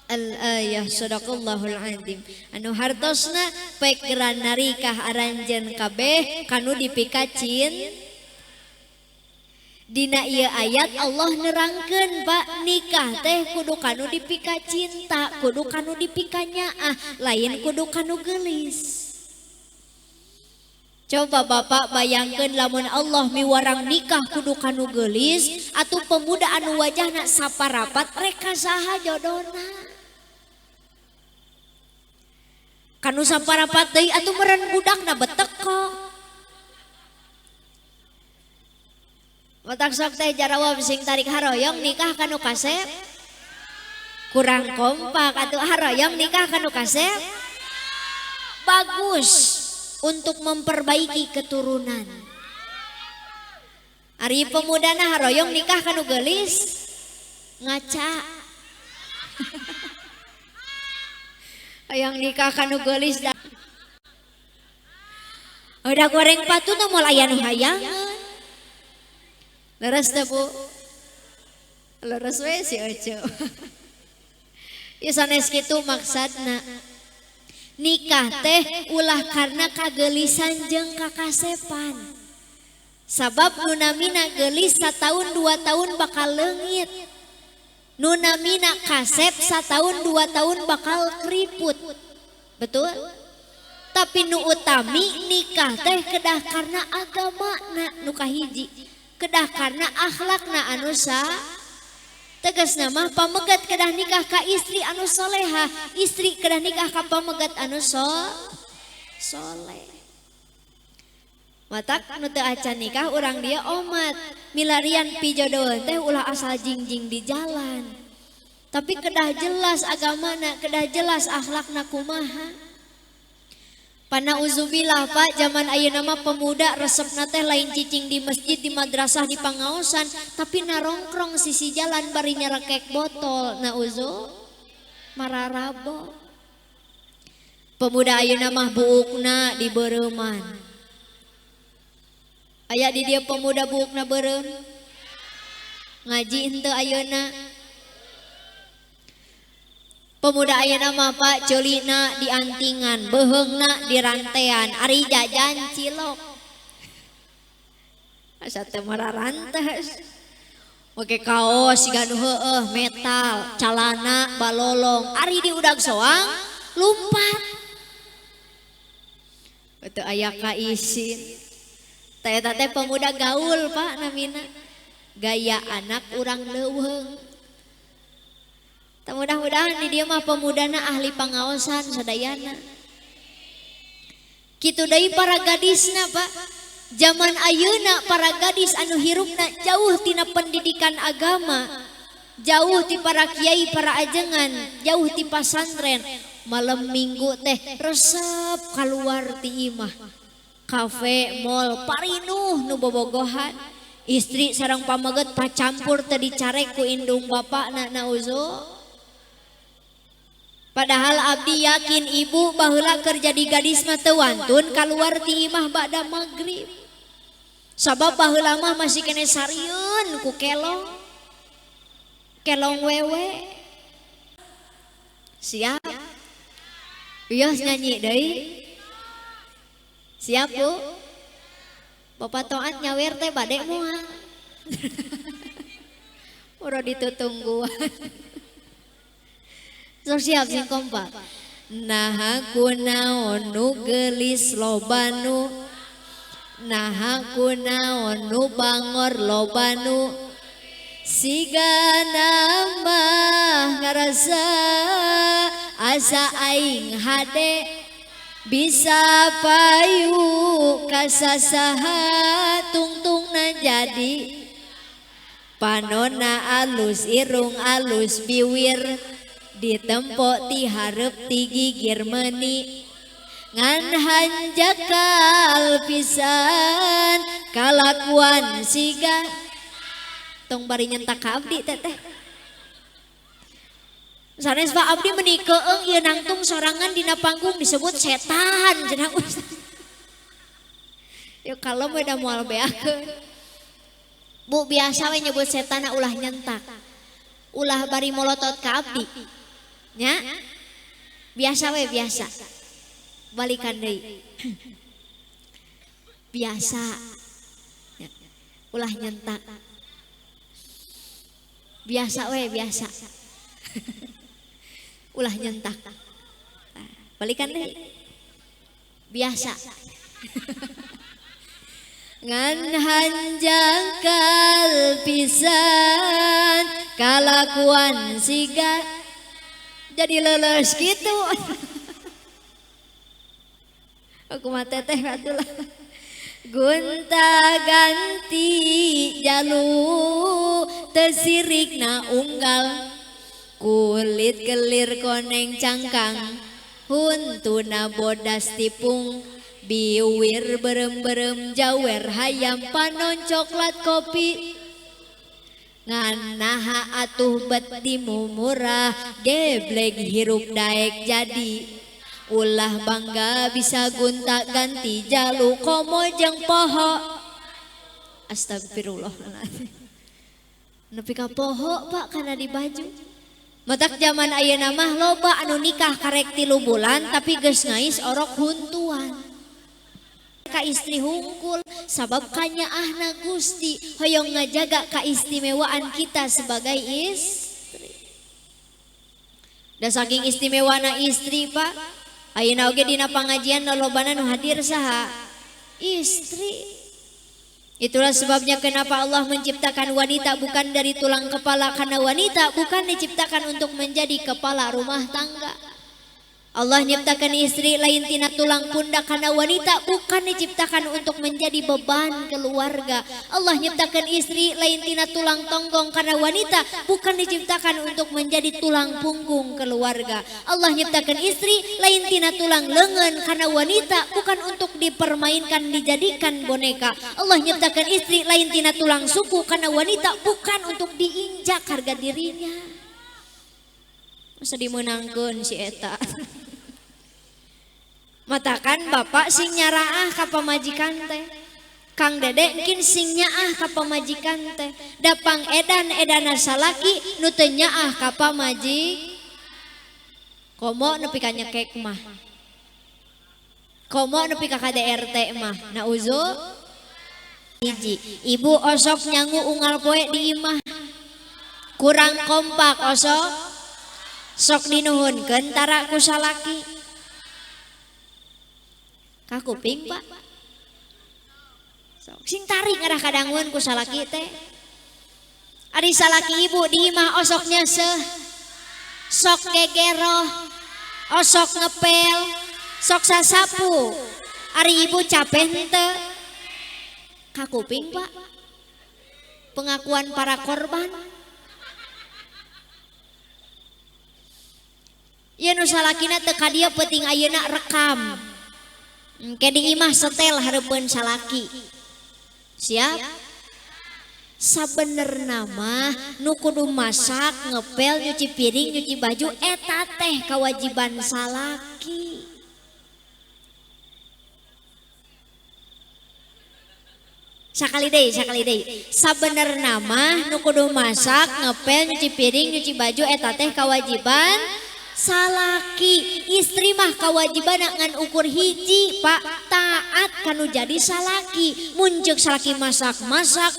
Al-ayah sadaqallahul azim. Anu hartosna pek geran narikah aranjeun kabeh kanu dipikacin. Dina ieu ayat Allah nerangkeun Pak nikah teh kudu kanu dipika cinta, kudu kanu dipika nyaah, lain kudu kanu geulis. Coba Bapak bayangkeun lamun Allah miwarang nikah kudu kanu geulis atuh pemuda anu wajahna saparapat reka saha jodona. Kanu saparapat deui atuh meureun budakna betek kok. Matak sok teh jarawab sing tarik haroyong nikah kanu kasep. Kurang kompak atuh haroyong nikah kanu kasep. Bagus untuk memperbaiki keturunan. Ari pemudana haroyong nikah kanu geulis ngaca. Hayang nikah kanu geulis dah. Udah goreng patu teh moal aya nu hayangan. Leres teh Bu. Leres we si Oco. Ieu sanes kitu maksudna. Nikah teh ulah karena kageulisan jeung kakasepan. Sabab nu namina geulis sataun 2 tahun bakal leungit. Nu namina kasep satahun 2 tahun bakal keriput. Betul? Tapi nu utami nikah teh kedah karena agamana nu kahiji, kedah karena akhlakna anu tegasna mah pamegat kedah nikah ka istri anu soleha, istri kedah nikah ka pamegat anu soleh. Matak nu teu acan nikah urang dia omat milarian pijodoh teh ulah asal jingjing di jalan. Tapi kedah jelas agamana, kedah jelas akhlakna kumaha. Panauzubillah Pak, zaman ayeuna mah pemuda resepna teh lain cicing di masjid, di madrasah, di pangaosan, tapi narongkrong sisi jalan bari nyerekek botol. Nauzu mararabo. Pemuda ayeuna mah buukna di beureumman. Aya di dia pemuda buukna beureum. Ngaji henteu ayeuna. Pemuda ayeuna mah Pak ceulina di antingan, beheungna di rantean, ari jajan cilok. Asa teu mararantes. Make kaos siga nu heueuh metal, calana balolong, ari di udag soang lumpat. Itu aya kaisin. Teh teh pemuda gaul Pak namina. Gaya anak urang leuweung. Mudah-mudahan di dia mah pemudana ahli pangaosan sadayana. Kitu deui para gadisna Pak. Zaman ayeuna para gadis anu hirupna jauh tina pendidikan agama, jauh ti para kiai para ajengan, jauh ti pasantren. Malam minggu teh resep keluar ti imah, kafe, mall, parinuh nu bobogohan. Istri sareng pamaget pacampur teu dicarek ku indung bapakna nauzo. Padahal abdi yakin ibu baheula keur jadi gadis mah teu wantun kaluar ti imah ba'da magrib. Sabab baheula mah masih kene sarieun ku kelong. Kelong wewe. Siap? Wios nyanyi deui. Siap Bu? Bapak toat nyawer teh bade moal. Ora ditutungguan. So siap sing kompak. Nah aku naon nu gelis lobanu, nah aku naon nu bangor lobanu, siga nambah ngarasa asa aing hade bisa payu kasasaha tungtungna jadi panona alus irung alus biwir ditempo ti hareup ti gigir meuni ngan hanjakal pisan kalakuan siga tong bari nyentak ka abdi teteh sanes Pak abdi meuni keung ieu nangtung sorangan dina panggung disebut setan cenah Ustaz. Yuk kalau beda moal beakeun Bu biasa we nyebut setan ulah nyentak ulah bari molotot ka abdi nya biasa we biasa balikan deui biasa ya. Ulah nyentak biasa we biasa ulah nyentak balikan deui biasa ngan hanjangkal pisan kalakuan siga jadi leles gitu. Aku mah teteh atulah. Gunta ganti jalu tesirikna unggal kulit gelir koneng cangkang huntuna bodas tipung biwir berem-berem jawer hayam panon coklat kopi nganaha atuh betimu murah geblek hirup daek jadi ulah bangga bisa gunta ganti jalu komo jeung poho astagfirullahaladzim nepi ka poho Pak kana di baju matak zaman ayeuna mah loba anu nikah karek 3 bulan tapi geus ngais orok huntuan ka istri hungkul sabab kanyaahna Gusti hoyong ngajaga keistimewaan kita sebagai istri. Da saking istimewana istri Pak, ayeuna oge dina pangajian lolobana nu hadir saha? Istri. Itulah sebabnya kenapa Allah menciptakan wanita bukan dari tulang kepala karena wanita bukan diciptakan untuk menjadi kepala rumah tangga. Allah nyiptakan istri lain tina tulang pundak karena wanita bukan diciptakan untuk menjadi beban keluarga. Allah nyiptakan istri lain tina tulang tonggong karena wanita bukan diciptakan untuk menjadi tulang punggung keluarga. Allah nyiptakan istri lain tina tulang lengan karena wanita bukan untuk dipermainkan dijadikan boneka. Allah nyiptakan istri lain tina tulang suku karena wanita bukan untuk diinjak harga dirinya. Masa dimenangkeun si eta. Matakan bapak sing nyaraah ka pamajikan teh Kang Dede mungkin sing nyaah ka pamajikan teh dapang edan-edana salaki nu teu nyaah ka pamajik Komo nepi ka nyekek mah. Komo nepi ka KDRT mah. Nauzu hiji. Ibu osok nyangu unggal poe di imah. Kurang kompak osok. Sok dinuhunkeun tara ku salaki. Ka kuping Pak. Sok sing tarik ngarah kadangun ku salaki teh. Ari salaki ibu di imah osoknya sok gegeroh, osok ngepel, sok sasapu. Ari ibu capek henteu. Ka kuping Pak. Pengakuan para korban. Ieu nu salakina teu ka dieu penting ayeuna rekam. Ke di imah setel hareupeun salaki. Siap? Sabenerna mah nu kudu masak, ngepel, nyuci piring, nyuci baju eta teh kewajiban salaki. Sakali deui. Sabenerna mah nu kudu masak, ngepel, nyuci piring, nyuci baju eta teh kewajiban salaki. Istri mah kewajiban ngan ukur hiji Pak, taat kanu jadi salaki. Mun ceuk salaki masak,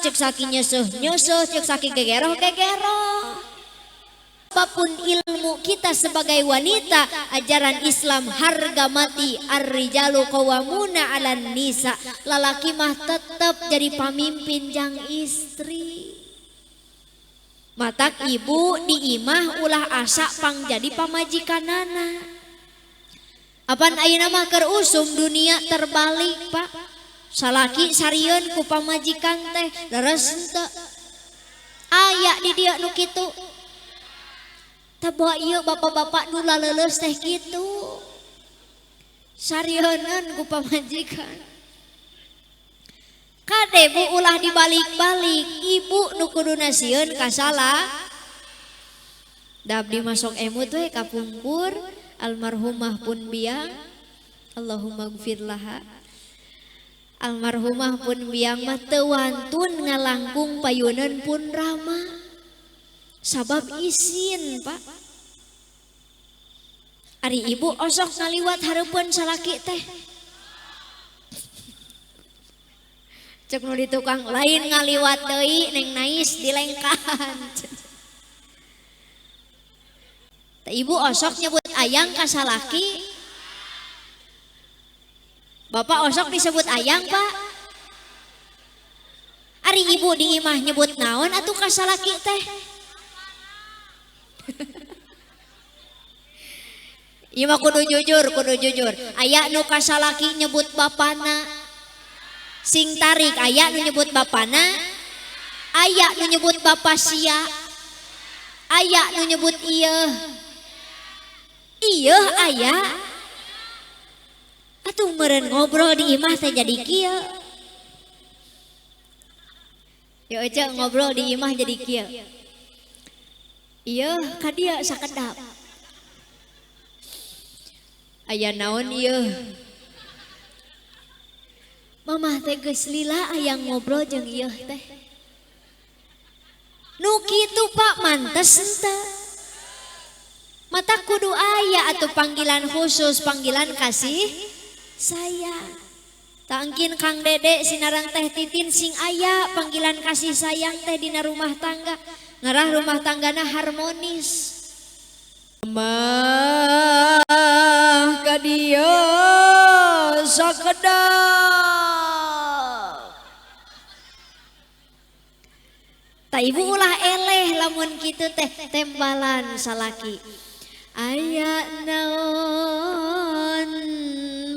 ceuk salaki nyeusuh, ceuk salaki gegeroh. Apapun ilmu kita sebagai wanita, ajaran Islam harga mati, ar-rijalu qawwamuna 'alan nisa. Lalaki mah tetep jadi pamimpin jang istri. Matak ibu di imah ulah asa pang jadi pamajikanana. Apan ayeuna mah keur usum dunia terbalik Pak. Salaki sarieun ku pamajikan teh leres henteu. Aya di dieu nu kitu. Tah bawa ieu bapak-bapak nu laleuleus teh kitu. Sarieun ku pamajikan. Kade bu ulah dibalik-balik. Ibu nu kudu nasieun ka salah. Da abdi masuk emut we kapungkur almarhumah pun biang. Allahumma gfir laha. Almarhumah pun biang mah teu wantun ngalangkung payuneun pun rama. Sabab isin Pak. Ari ibu osok ngaliwat hareupeun salaki teh. Cek nu di tukang lain ngaliwat deui neng nais dilengkan. Ibu osok nyebut ayang ka salaki. Bapak osok disebut ayang Pak. Ari ibu di imah nyebut naon atuh ka salaki teh? Ieu mah kudu jujur. Aya nu ka salaki nyebut bapana. Sing tarik aya nu nyebut bapana, aya nu nyebut bapak sia, aya nu nyebut ieu aya. Atuh meureun ngobrol di imah teh jadi kieu. Yo aja ngobrol di imah jadi kieu. Ieu ka dieu sakedap. Aya naon ieu? Mamah teh geus lila aya ngobrol jeung ieu teh. Nu kitu Pak mantes henteu. Mata kudu aya atuh panggilan khusus, panggilan kasih sayang. Tangkin Kang Dede sinarang teh Titin sing aya panggilan kasih sayang teh dina rumah tangga. Ngarah rumah tanggana harmonis. Mah ka dieu sakedap. Ta ibu ulah eleh lamun kitu teh tembalan salaki. Aya naon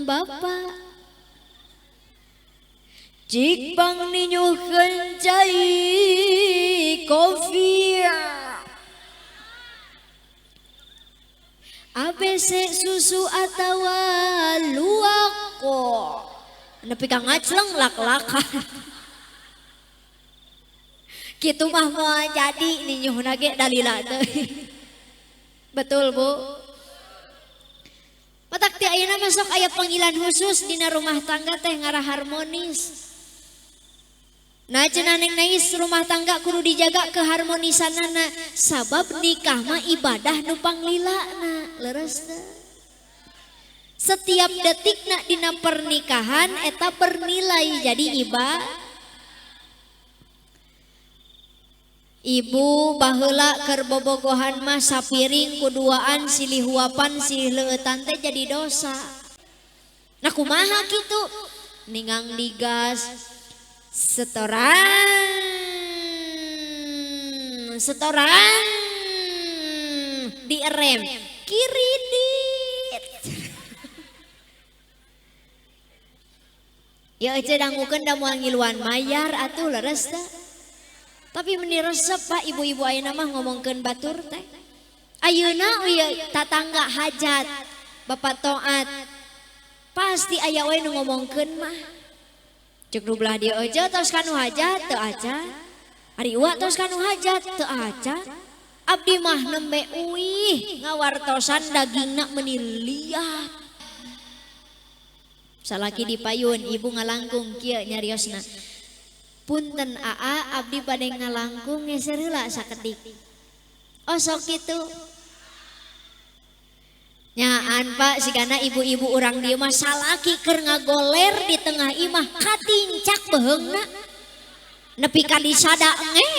Bapak jik pang ninyuhkeun cai kopi ABC susu atawa luako nepi ka ngacleng lak-lakan. Kitu mah moal jadi ninyuhna ge dalila teh. Betul Bu. Matak ti ayeuna masuk aya panggilan khusus dina rumah tangga teh ngarah harmonis. Nah cenah Neng Nais rumah tangga kudu dijaga keharmonisanana sabab nikah mah ibadah nu panglilana leres teh. Setiap detik nak dina pernikahan eta bernilai jadi ibu baheula keur bobogohan mah sapiring kuduaan silih huapan silih leueutan teh jadi dosa. Nah kumaha kitu? Ningang digas setoran direm kiri dit. Ya aja dangukeun da moal ngiluan mayar atuh leres teh. Tapi meni resep Pak ibu-ibu ayeuna mah ngomongkeun batur teh. Ayeuna tatangga hajat, bapak taat. Pasti aya we nu ngomongkeun mah. Cek nu belah dieu aja tos kanu hajat teu aca. Ari uwa tos kanu hajat teu aca. Abdi mah nembe uih ngawartosan dagingna meuni liat. Salaki dipayun ibu ngalangkung kieu nyariosna. Punten aa abdi bade ngalangkung geser heula sakedik. Oh sok kitu. Nyaan Pak sigana ibu-ibu urang dieu mah salaki keur ngagoler di tengah imah katincak beheungna. Nepi ka disada engge.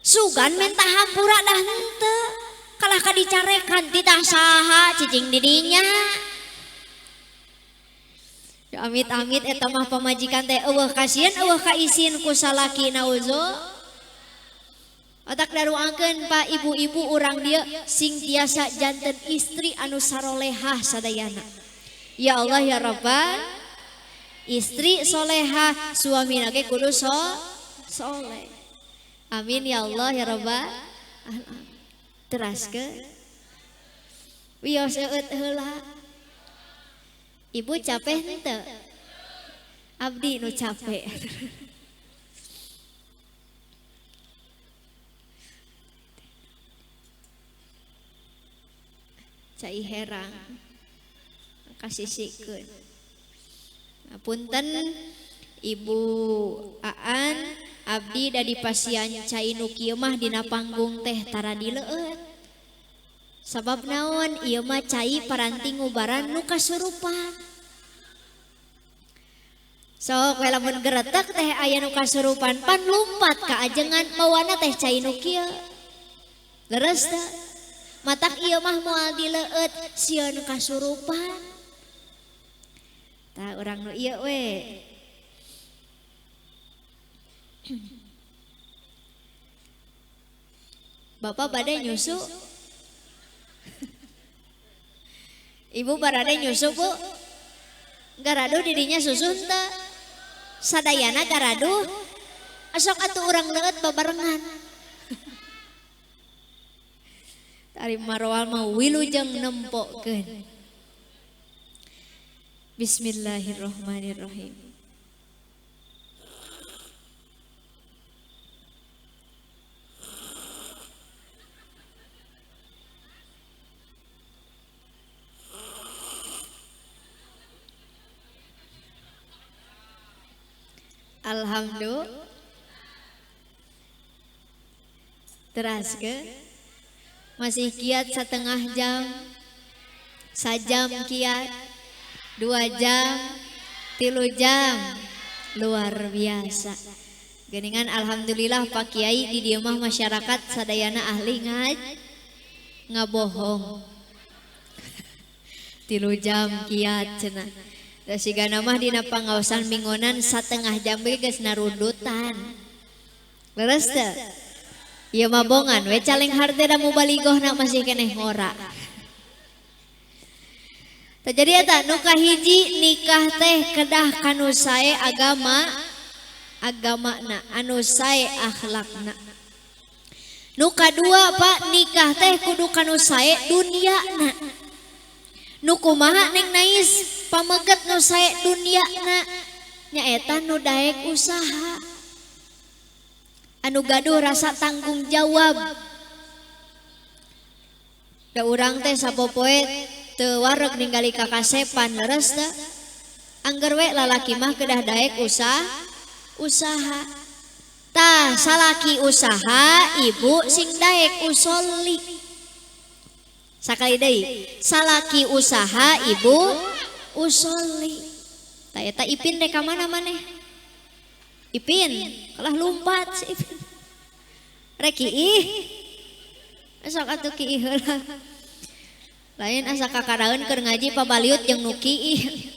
Sugan menta hampura dah henteu. Kalah ka dicarekan titah saha cicing didinya. Amit-amit eta mah pamajikan teh eueuh kasieun eueuh kaisin ku salaki nauzo. Otak daruangkeun Pak ibu-ibu urang dia sing tiasa janten istri anu sarolehah sadayana. Ya Allah ya Rabbal, istri solehah suamina ge kudu soleh. Amin ya Allah ya Rabbal. Teraskeun. Wios eueut heula. Ibu capek henteu? Abdi nu capek. Cai herang kasisikeun. Punten Ibu Aan abdi da dipasian cai nu kieu mah dina panggung teh tara dileueut. Sabab naon ieu mah cai paranti ngubaran nu kasurupan. Sok we lamun geretek teh aya nu kasurupan pan lumpat ka ajengan mawana teh cai nu kieu. Leres teh? Matak ieu mah moal dileueut sieun kasurupan. Tah urang nu ieu we. Bapak bade nyusu? Ibu barade nyusu Bu? Garadu didinya susu henteu? Sadayana garadu? Asok atuh urang leueut babarengan. Ari marwal mah wilujeng nempokeun. Bismillahirrahmanirrahim. Alhamdulillah. Teraskeun. Masih kiat setengah jam, sajam kiat, 2 jam, 3 jam, luar biasa. Geningan alhamdulillah Pak Kiai di dieu mah masyarakat sadayana ahli ngabohong. 3 jam kiat cenah. Da sigana mah dina pangaosan mingonan setengah jam ge geus narundutan. Leres teu? Ieu mah bongan we caleng harte da mubalighna masih keneh ngora. Tah jadi eta nu kahiji nikah teh kedah kanu sae agamana anu sae akhlakna. Nu kadua Pak nikah teh kudu kanu sae duniana. Nu kumaha Neng Nais pameget nu sae duniana nyaeta nu daek usaha. Anu gaduh rasa tanggung jawab. Da urang teh sapopoe teu wareg ningali kakasepan leres teh. Angger we lalaki mah kedah daek usaha. Tah salaki usaha, ibu sing daek usolli. Sakali deui, salaki usaha, ibu usolli. Tah eta Ipin rek ka mana maneh? Ipin, kalah lumpat si Ipin. Rek iih. Sok atuh kiih heula. Lain asa kakaraeun keur ngaji pabaliut jeung nu kiih.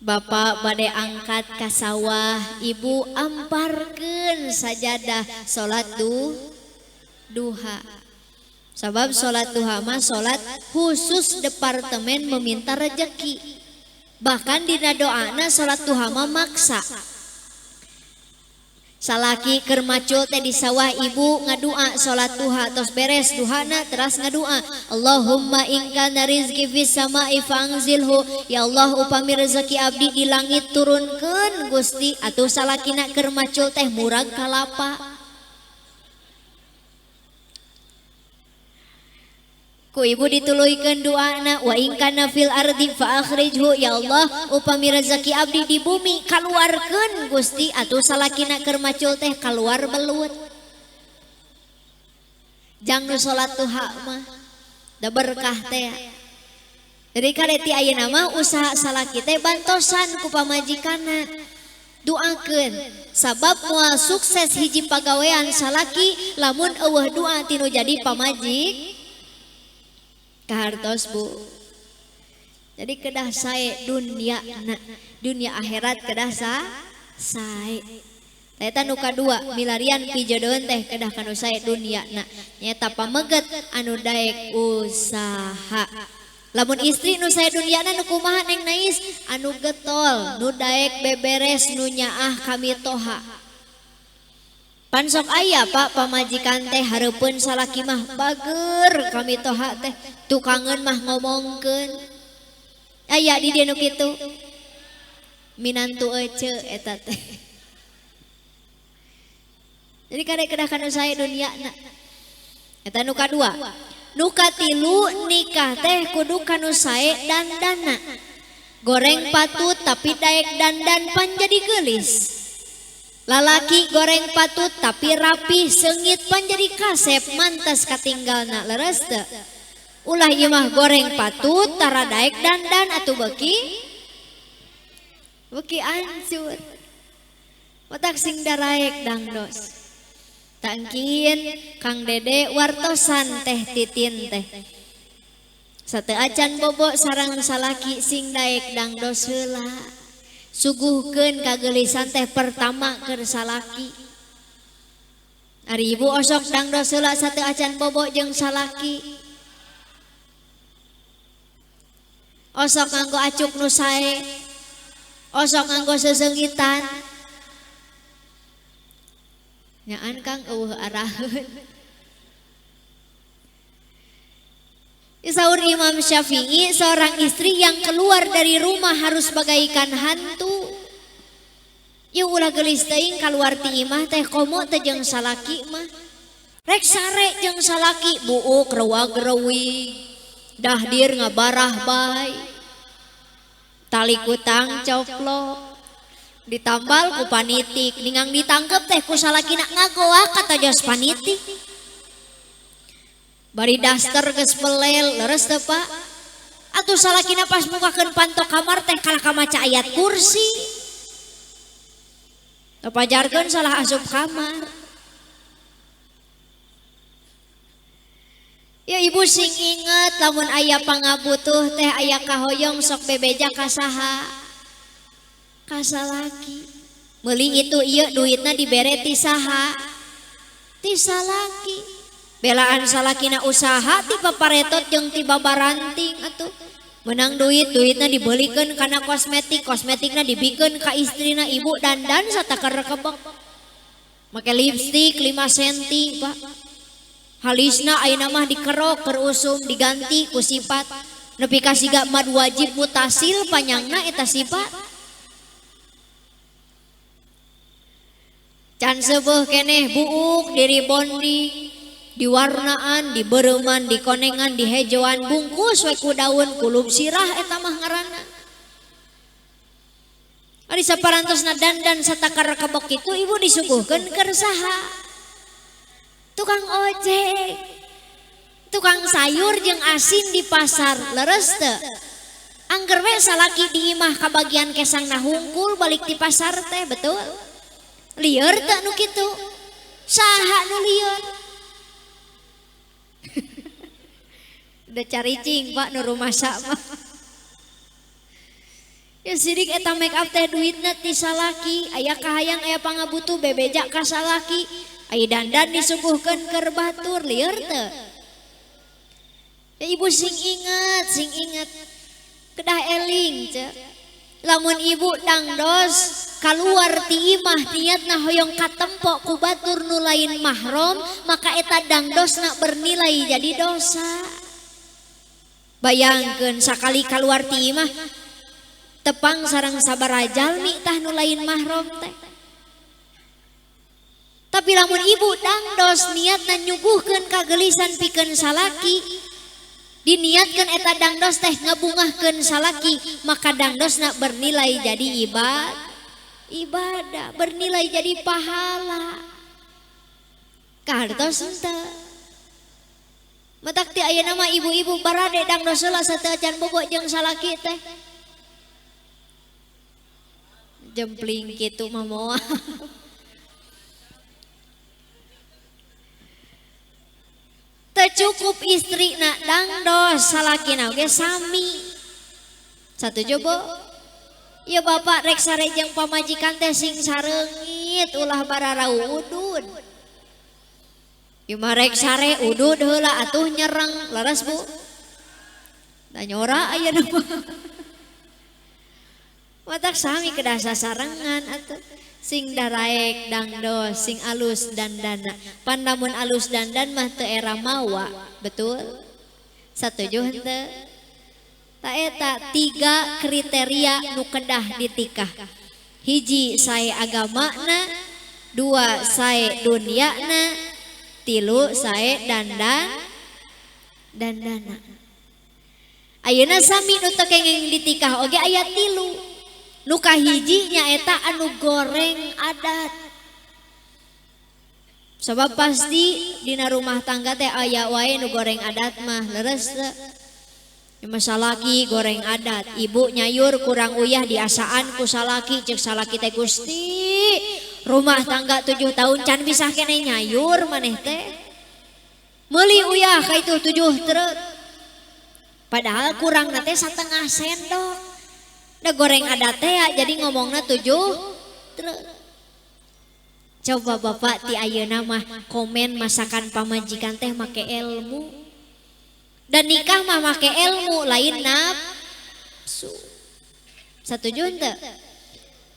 Bapak bade angkat ka sawah, ibu amparkeun sajadah salat duha. Sabab salat duha mah salat khusus departemen meminta rejeki. Bahkan dina doana salat duha mah maksa. Salaki keur macul teh di sawah, ibu ngadua salat duha tos beres duhana teras ngadua, Allahumma in kana rizqi fis sama'i fa'anzilhu. Ya Allah, upami rezeki abdi di langit turunkeun Gusti. Atuh salakina keur macul teh murag kalapa. Ku ibu dituluykeun doana, wa in kana fil ardi fa akhrijhu. Ya Allah, upami rezeki abdi di bumi kaluarkeun Gusti. Atuh salakina keur macul teh kaluar belut. Jang nu salat duha mah da berkah teh. Jadi kareti ayeuna mah usaha salaki teh bantosan ku pamajikanna. Doakeun sabab moal sukses hiji pagawean salaki lamun eueuh doa tinu jadi pamajik kahartos Bu. Jadi kedah sae dunia akhirat kedah sae. Eta nu kadua milarian pijodohan teh kedah kanu sae dunyana nyaeta pameget anu daek usaha. Lamun istri nu sae dunyana nu kumaha Neng Nais? Anu getol, nu daek beberes, nu nyaah kami toha. Pan sok aya Pak pamajikan teh hareupeun salaki mah bager kami toha teh, tukangeun mah ngomongkeun. Aya di dieu nu kitu. Minantu ece eta teh. Jadi kadek kedah kanu sae dunyana. Eta nu kadua. Nu katilu nikah teh kudu kanu sae dandana. Goreng patut tapi daek dandan pan jadi geulis. Lalaki goreng patut tapi rapi seungit pan jadi kasep mantas katinggalna leres teu. Ulah ieu mah goreng patut tara daek dandan atuh beuki ancur. Otak sing daraek dangdos. Tangkin Kang Dede wartosan teh titin teh. Sateu acan bobo sareng salaki sing daek dangdos heula. Suguhkeun kageulisan teh pertama keur salaki. Ari ibu osok dangdos heula sateu acan bobo jeung salaki. Osok nganggo acuk nu sae. Osok nganggo seseungitan. Nyaan Kang eueuh araheun. Saur Imam Syafi'i, seorang istri yang keluar dari rumah harus bagaikan hantu. Ieu ulah geulis teuing kaluar ti imah teh komo teh jeung salaki mah. Rek sare jeung salaki buuk rewag-rewig. Dahdir ngabarah bae. Tali kutang coplok. Ditambal ku panitik, ningang ditangkep teh ku salakina ngagoak kata jos panitik. Bari daster geus belel leres teu Pak? Atuh salakina pas mukakeun pantok kamar teh kalah kamaca ayat kursi. Teu pajarkeun salah asup kamar. Ya ibu sing inget lamun aya pangabutuh teh aya kahoyong sok bebeja ka saha? Ka salaki. Meuli itu ieu duitna dibere ti saha? Ti salaki. Belaan salakina usaha ti paparetot jeung ti babaranting atuh. Menang duitna dibelikeun kana kosmetikna dibikeun ka istrina ibu dandan satakar kebek. Make lipstik 5 senti Pak. Halisna ayeuna mah dikerok keur usum diganti ku sifat. Nepi ka siga mad wajib mutasil panyangna eta sifat. Can seueuh keneh buuk diri bonding. diwarnaan, dibereman, dikonengan, dihejoan, bungkus we ku daun kulub sirah eta mah ngaranna. Ari saparantosna dandan satakar kabok itu ibu disuguhkeun keur saha? Tukang ojek, tukang sayur jeung asin di pasar, leres teu? Angger we salaki di imah kabagian kesangna hungkul balik di pasar teh, betul? Lieur teu nu kitu? Saha nu lieur? Udah caricing Pak nu rumasa mah. Ya sidik eta make up teh duitna ti salaki, aya kahayang aya pangabutuh bebeja ka salaki, aya dandan disuguhkeun keur batur, lieur teu? Ya ibu sing ingat kedah eling ce. Lamun ibu dangdos kaluar ti imah niatna hoyong katempo ku batur nu lain mahram, maka eta dangdosna bernilai jadi dosa. Bayangkeun sakali kaluar ti imah tepang sareng sabaraha jalmi tah nu lain mahram teh. Tapi lamun ibu dangdos niatna nyuguhkeun kagelisan pikeun salaki, diniatkeun eta dangdos teh ngabungahkeun salaki, maka dangdosna bernilai jadi ibadah, bernilai jadi pahala. Kahartos henteu. Matak ti ayeuna mah ibu-ibu barade dangdos heula sateu acan bogo jeung salaki teh. Jempling gitu mah moal. Teu cukup istri na dangdos salakina oge sami. Satuju Bu? Ya bapak rek sare jeung pamajikan teh sing sareungit ulah bararau udud. Ieu mah rek sare udud heula atuh nyereng, leres Bu? Da nyora ayeuna mah. Watak sami kedah sasarengan atuh. Sing daraek dangdos, sing alus dandana. Pandamun alus dandan mah teu era mawa, betul? Satuju henteu? Ta eta 3 kriteria nu kedah ditikah. Hiji sae agamana, 2 sae dunyana, 3 sae dandana. Ayeuna sami nu teu kenging ditikah oge aya 3. Nu kahiji nyaeta anu goreng adat. Sebab pasti dina rumah tangga teh aya wae nu goreng adat mah, leres teu? Masalaki goreng adat, ibu nyayur kurang uyah diasaan ku salaki, cek salaki teh Gusti rumah tangga 7 tahun can bisa kene nyayur maneh teh. Meuli uyah ka itu 7 truk. Padahal kurang teh 1/2 sendok. Da goreng adat teh jadi ngomongna 7 truk. Coba bapak ti ayeuna mah komen masakan pamajikan teh make ilmu. Dan nikah mah make ilmu lain nafsu. Satuju henteu?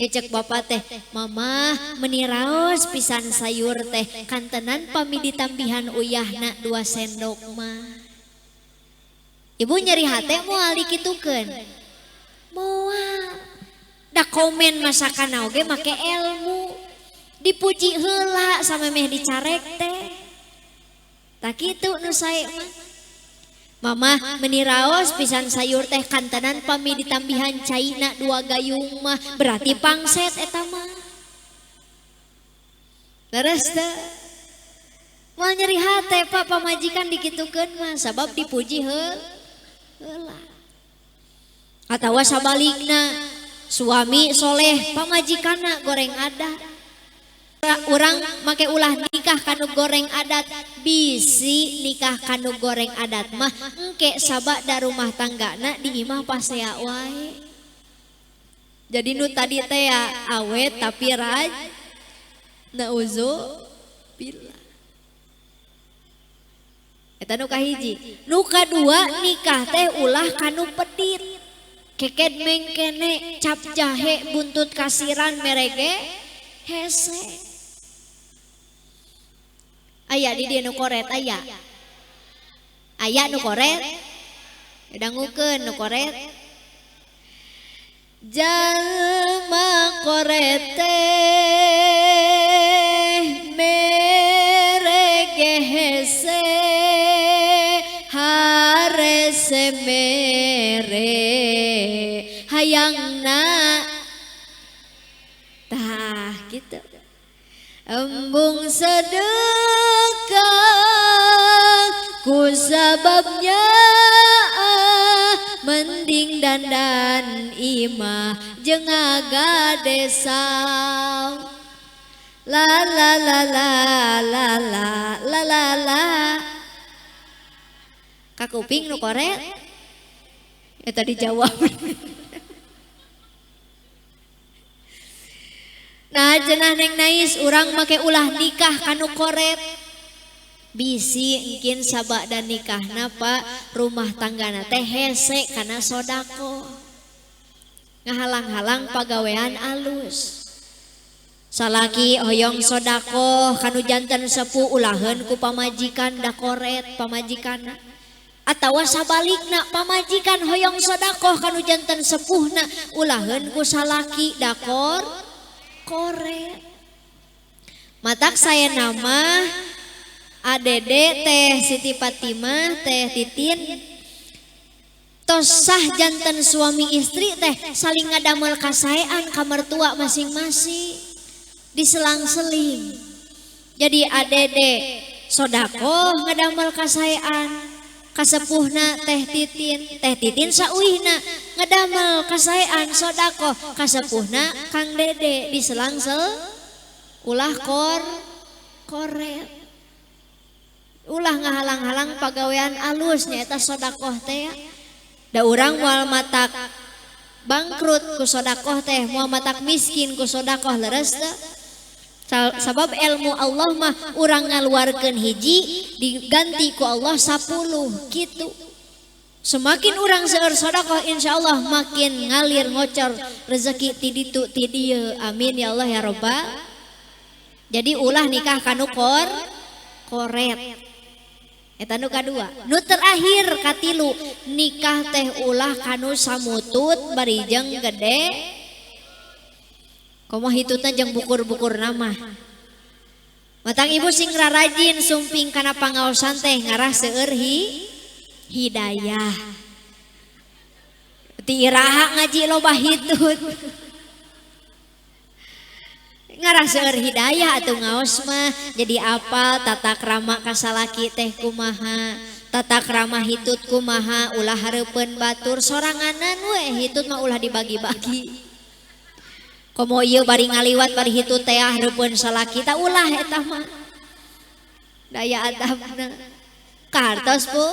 Ya cek bapak teh, mama meniraos pisan sayur teh kantenan pami ditambihan uyahna 2 sendok mah. Ibu nyeri hate moal dikitukeun. Moal. Da komen masakan oge make ilmu. Dipuji heula samemeh dicarek teh. Tak kitu nu sae mah. Mama meniraos pisan sayur teh kantenan pami ditambihan caina 2 gayung mah berarti pangset eta mah. Leres teu? Moal nyeri hate Pak pamajikan dikitukeun mah sabab dipuji heula. Atawa sabalikna suami soleh pamajikanna goreng adat. Urang make ulah nikah kanu goreng adat, bisi nikah kanu goreng adat mah engke sabak da rumah tanggana di imah pasea wae. Jadi nu tadi teh awet tapi raj nauzubillah. Eta nu kahiji. Nu kadua nikah teh ulah kanu pedit. Keket mengkene cap jahe buntut kasiran merege hese. Aya di dieu nu koret aya. Aya nu koret. Dangukeun nu koret. Jalma koret teh merege hese mere hayangna tah gitu. Embung sedekah ku sababnya mending dandan imah jeung agadesau. La la la la la la la la la. Kakuping nu koret eta dijawab. Nah cenah Neng Nais urang make ulah nikah kanu koret. Bisi engkin sabak dan nikahna Pak rumah tanggana teh hese kana sodako. Ngahalang-halang pagawean alus. Salaki hoyong sodako kanu janten sepuh ulaheun ku pamajikan da koret pamajikanna. Atawa sabalikna pamajikan hoyong sodako kanu janten sepuhna ulaheun ku salaki da koret. Matak saya nama Adede teh Siti Fatimah teh Titin tos sah janten suami istri teh saling ngadamel kasaean ka mertua masing-masing diselang-seling. Jadi Adede sodako ngadamel kasaean kasepuhna teh Titin sauihna ngedamel kasaean sodako kasepuhna Kang Dede diselang-sel ulah koret ulah ngahalang-halang pagawean alus nyaeta sodakoh teh. Da urang moal matak bangkrut ku sodakoh teh moal matak miskin ku sodakoh leres teh. Sabab ilmu Allah mah urang ngaluarkeun hiji diganti ku Allah 10 gitu. Semakin urang seueur sedekah insyaallah makin ngalir ngocor rezeki ti ditu ti dieu. Amin ya Allah ya Rabbal. Jadi ulah nikah kanu koret. Eta nu kadua. Nu terakhir katilu nikah teh ulah kanu samutut barijeng gede. Komo hitutna jeung bukur-bukur nama. Matang ibu sing rajin sumping kana pangaosan teh ngarah seueur hidayah. Ti iraha ngaji loba hitut. Ngarah seueur hidayah atuh ngaos mah jadi apal tata krama kasalaki teh kumaha, tata krama hitut kumaha, ulah hareupeun batur soranganan we hitut mah ulah dibagi-bagi. Komo ieu bari ngaliwat bari hitut teh hareupeun salaki ta ulah eta mah. Daya adabna. Kartos Bu.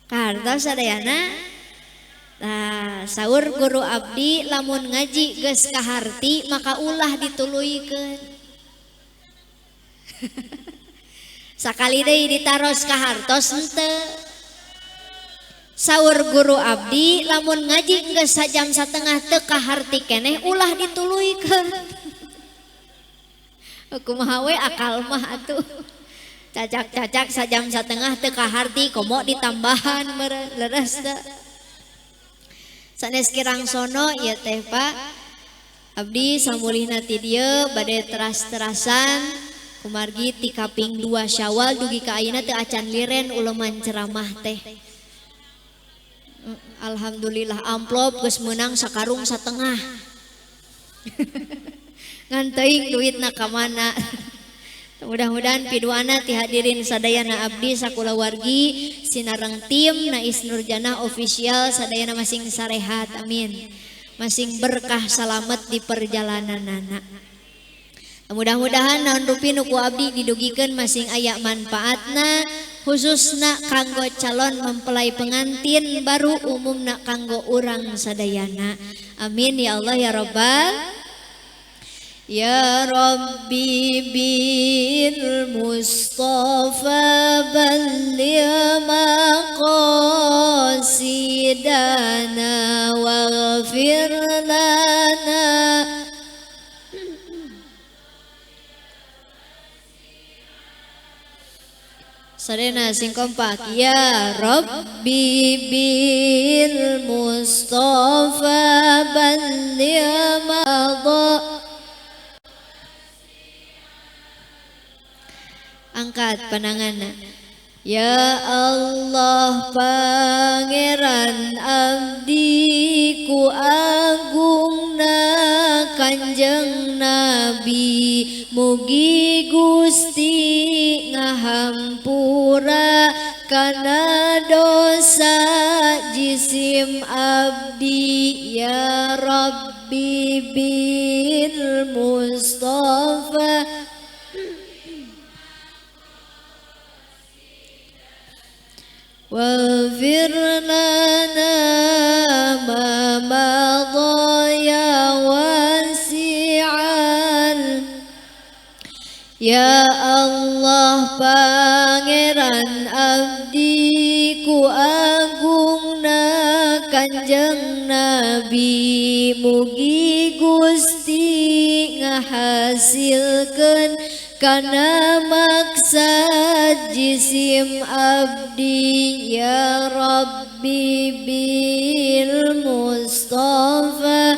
Kartos sadayana. Nah, saur guru abdi lamun ngaji geus kaharti maka ulah dituluykeun. Sakali deui ditaros kahartos henteu. Saur guru abdi lamun ngaji geus sajam satengah teu kaharti keneh ulah dituluykeun. Kumaha we akal mah atuh. Cacak-cacak sajam satengah teu kaharti komo ditambahan leres teh. Sanes kirang sono ya teh Pak abdi samulihna ti dieu bade teras-terasan kumargi ti kaping 2 Syawal dugi ka ayeuna teu acan liren uleman ceramah teh. Alhamdulillah amplop geus meunang sakarung satengah. Ngan teuing duitna ka mana. Mudah-mudahan piduana ti hadirin sadayana abdi sakulawargi sinareng tim Nais Nurjanah official sadayana masing sarehat amin. Masing berkah salamet di perjalananana. Mudah-mudahan naon rupi nu ku abdi didugikeun masing aya manfaatna khususna kanggo calon mempelai pengantin baru umumna kanggo urang sadayana. Amin ya Allah ya Rabbal. Ya Rabbi bil Mustafa balligh maqasidana waghfir lana. Sadena sing kompak. Ya Rabbi bil Mustafa balligh maqasidana. Angkat pandanganna. Ya Allah Pangeran abdi ku agungna Kanjeng Nabi mugi Gusti ngahampura kana dosa jisim abdi ya Rabbi bil Mustafa waghfir lana ma madha ya wasi'al. Ya Allah Pangeran abdi ku agungna Kanjeng Nabi mugi Gusti ngahasilkeun kana maksad jisim abdi ya Rabbi bil Mustafa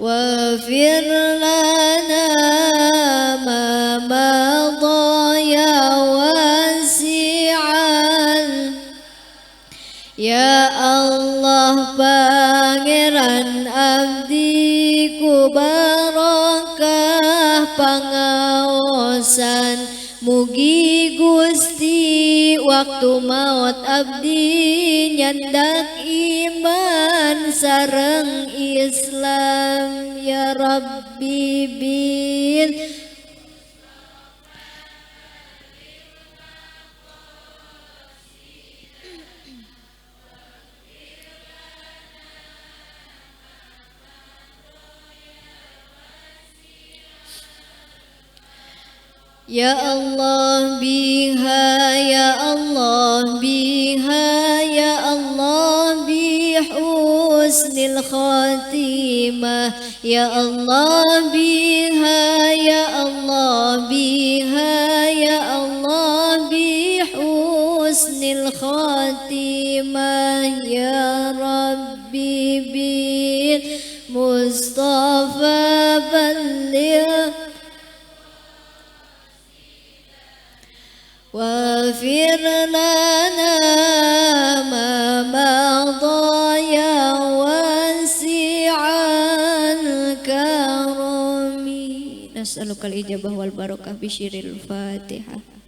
waghfir lana ma madha ya wasi'al. Ya Allah Pangeran abdi ku barokah pangaosan mugi Gusti waktu maut abdi nyandak iman sareng Islam ya Rabbi bil Ya Allah biha ya Allah biha ya Allah bi husnil khatimah ya Allah biha ya Allah biha ya Allah bi husnil khatimah ya Rabbi bil Mustafa balligh waghfir lana ma madha ya wasi'al karami. Nas'alukal ijabah wal barakah bisyiril Fatihah.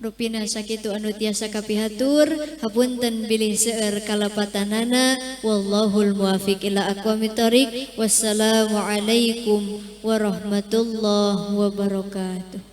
Rupina sakitu anu tiasa kapihatur hapunten bilih seueur kalapatanana wallahul muwaffiq ila aqwamit thoriq. Wassalamualaikum warahmatullahi wabarakatuh.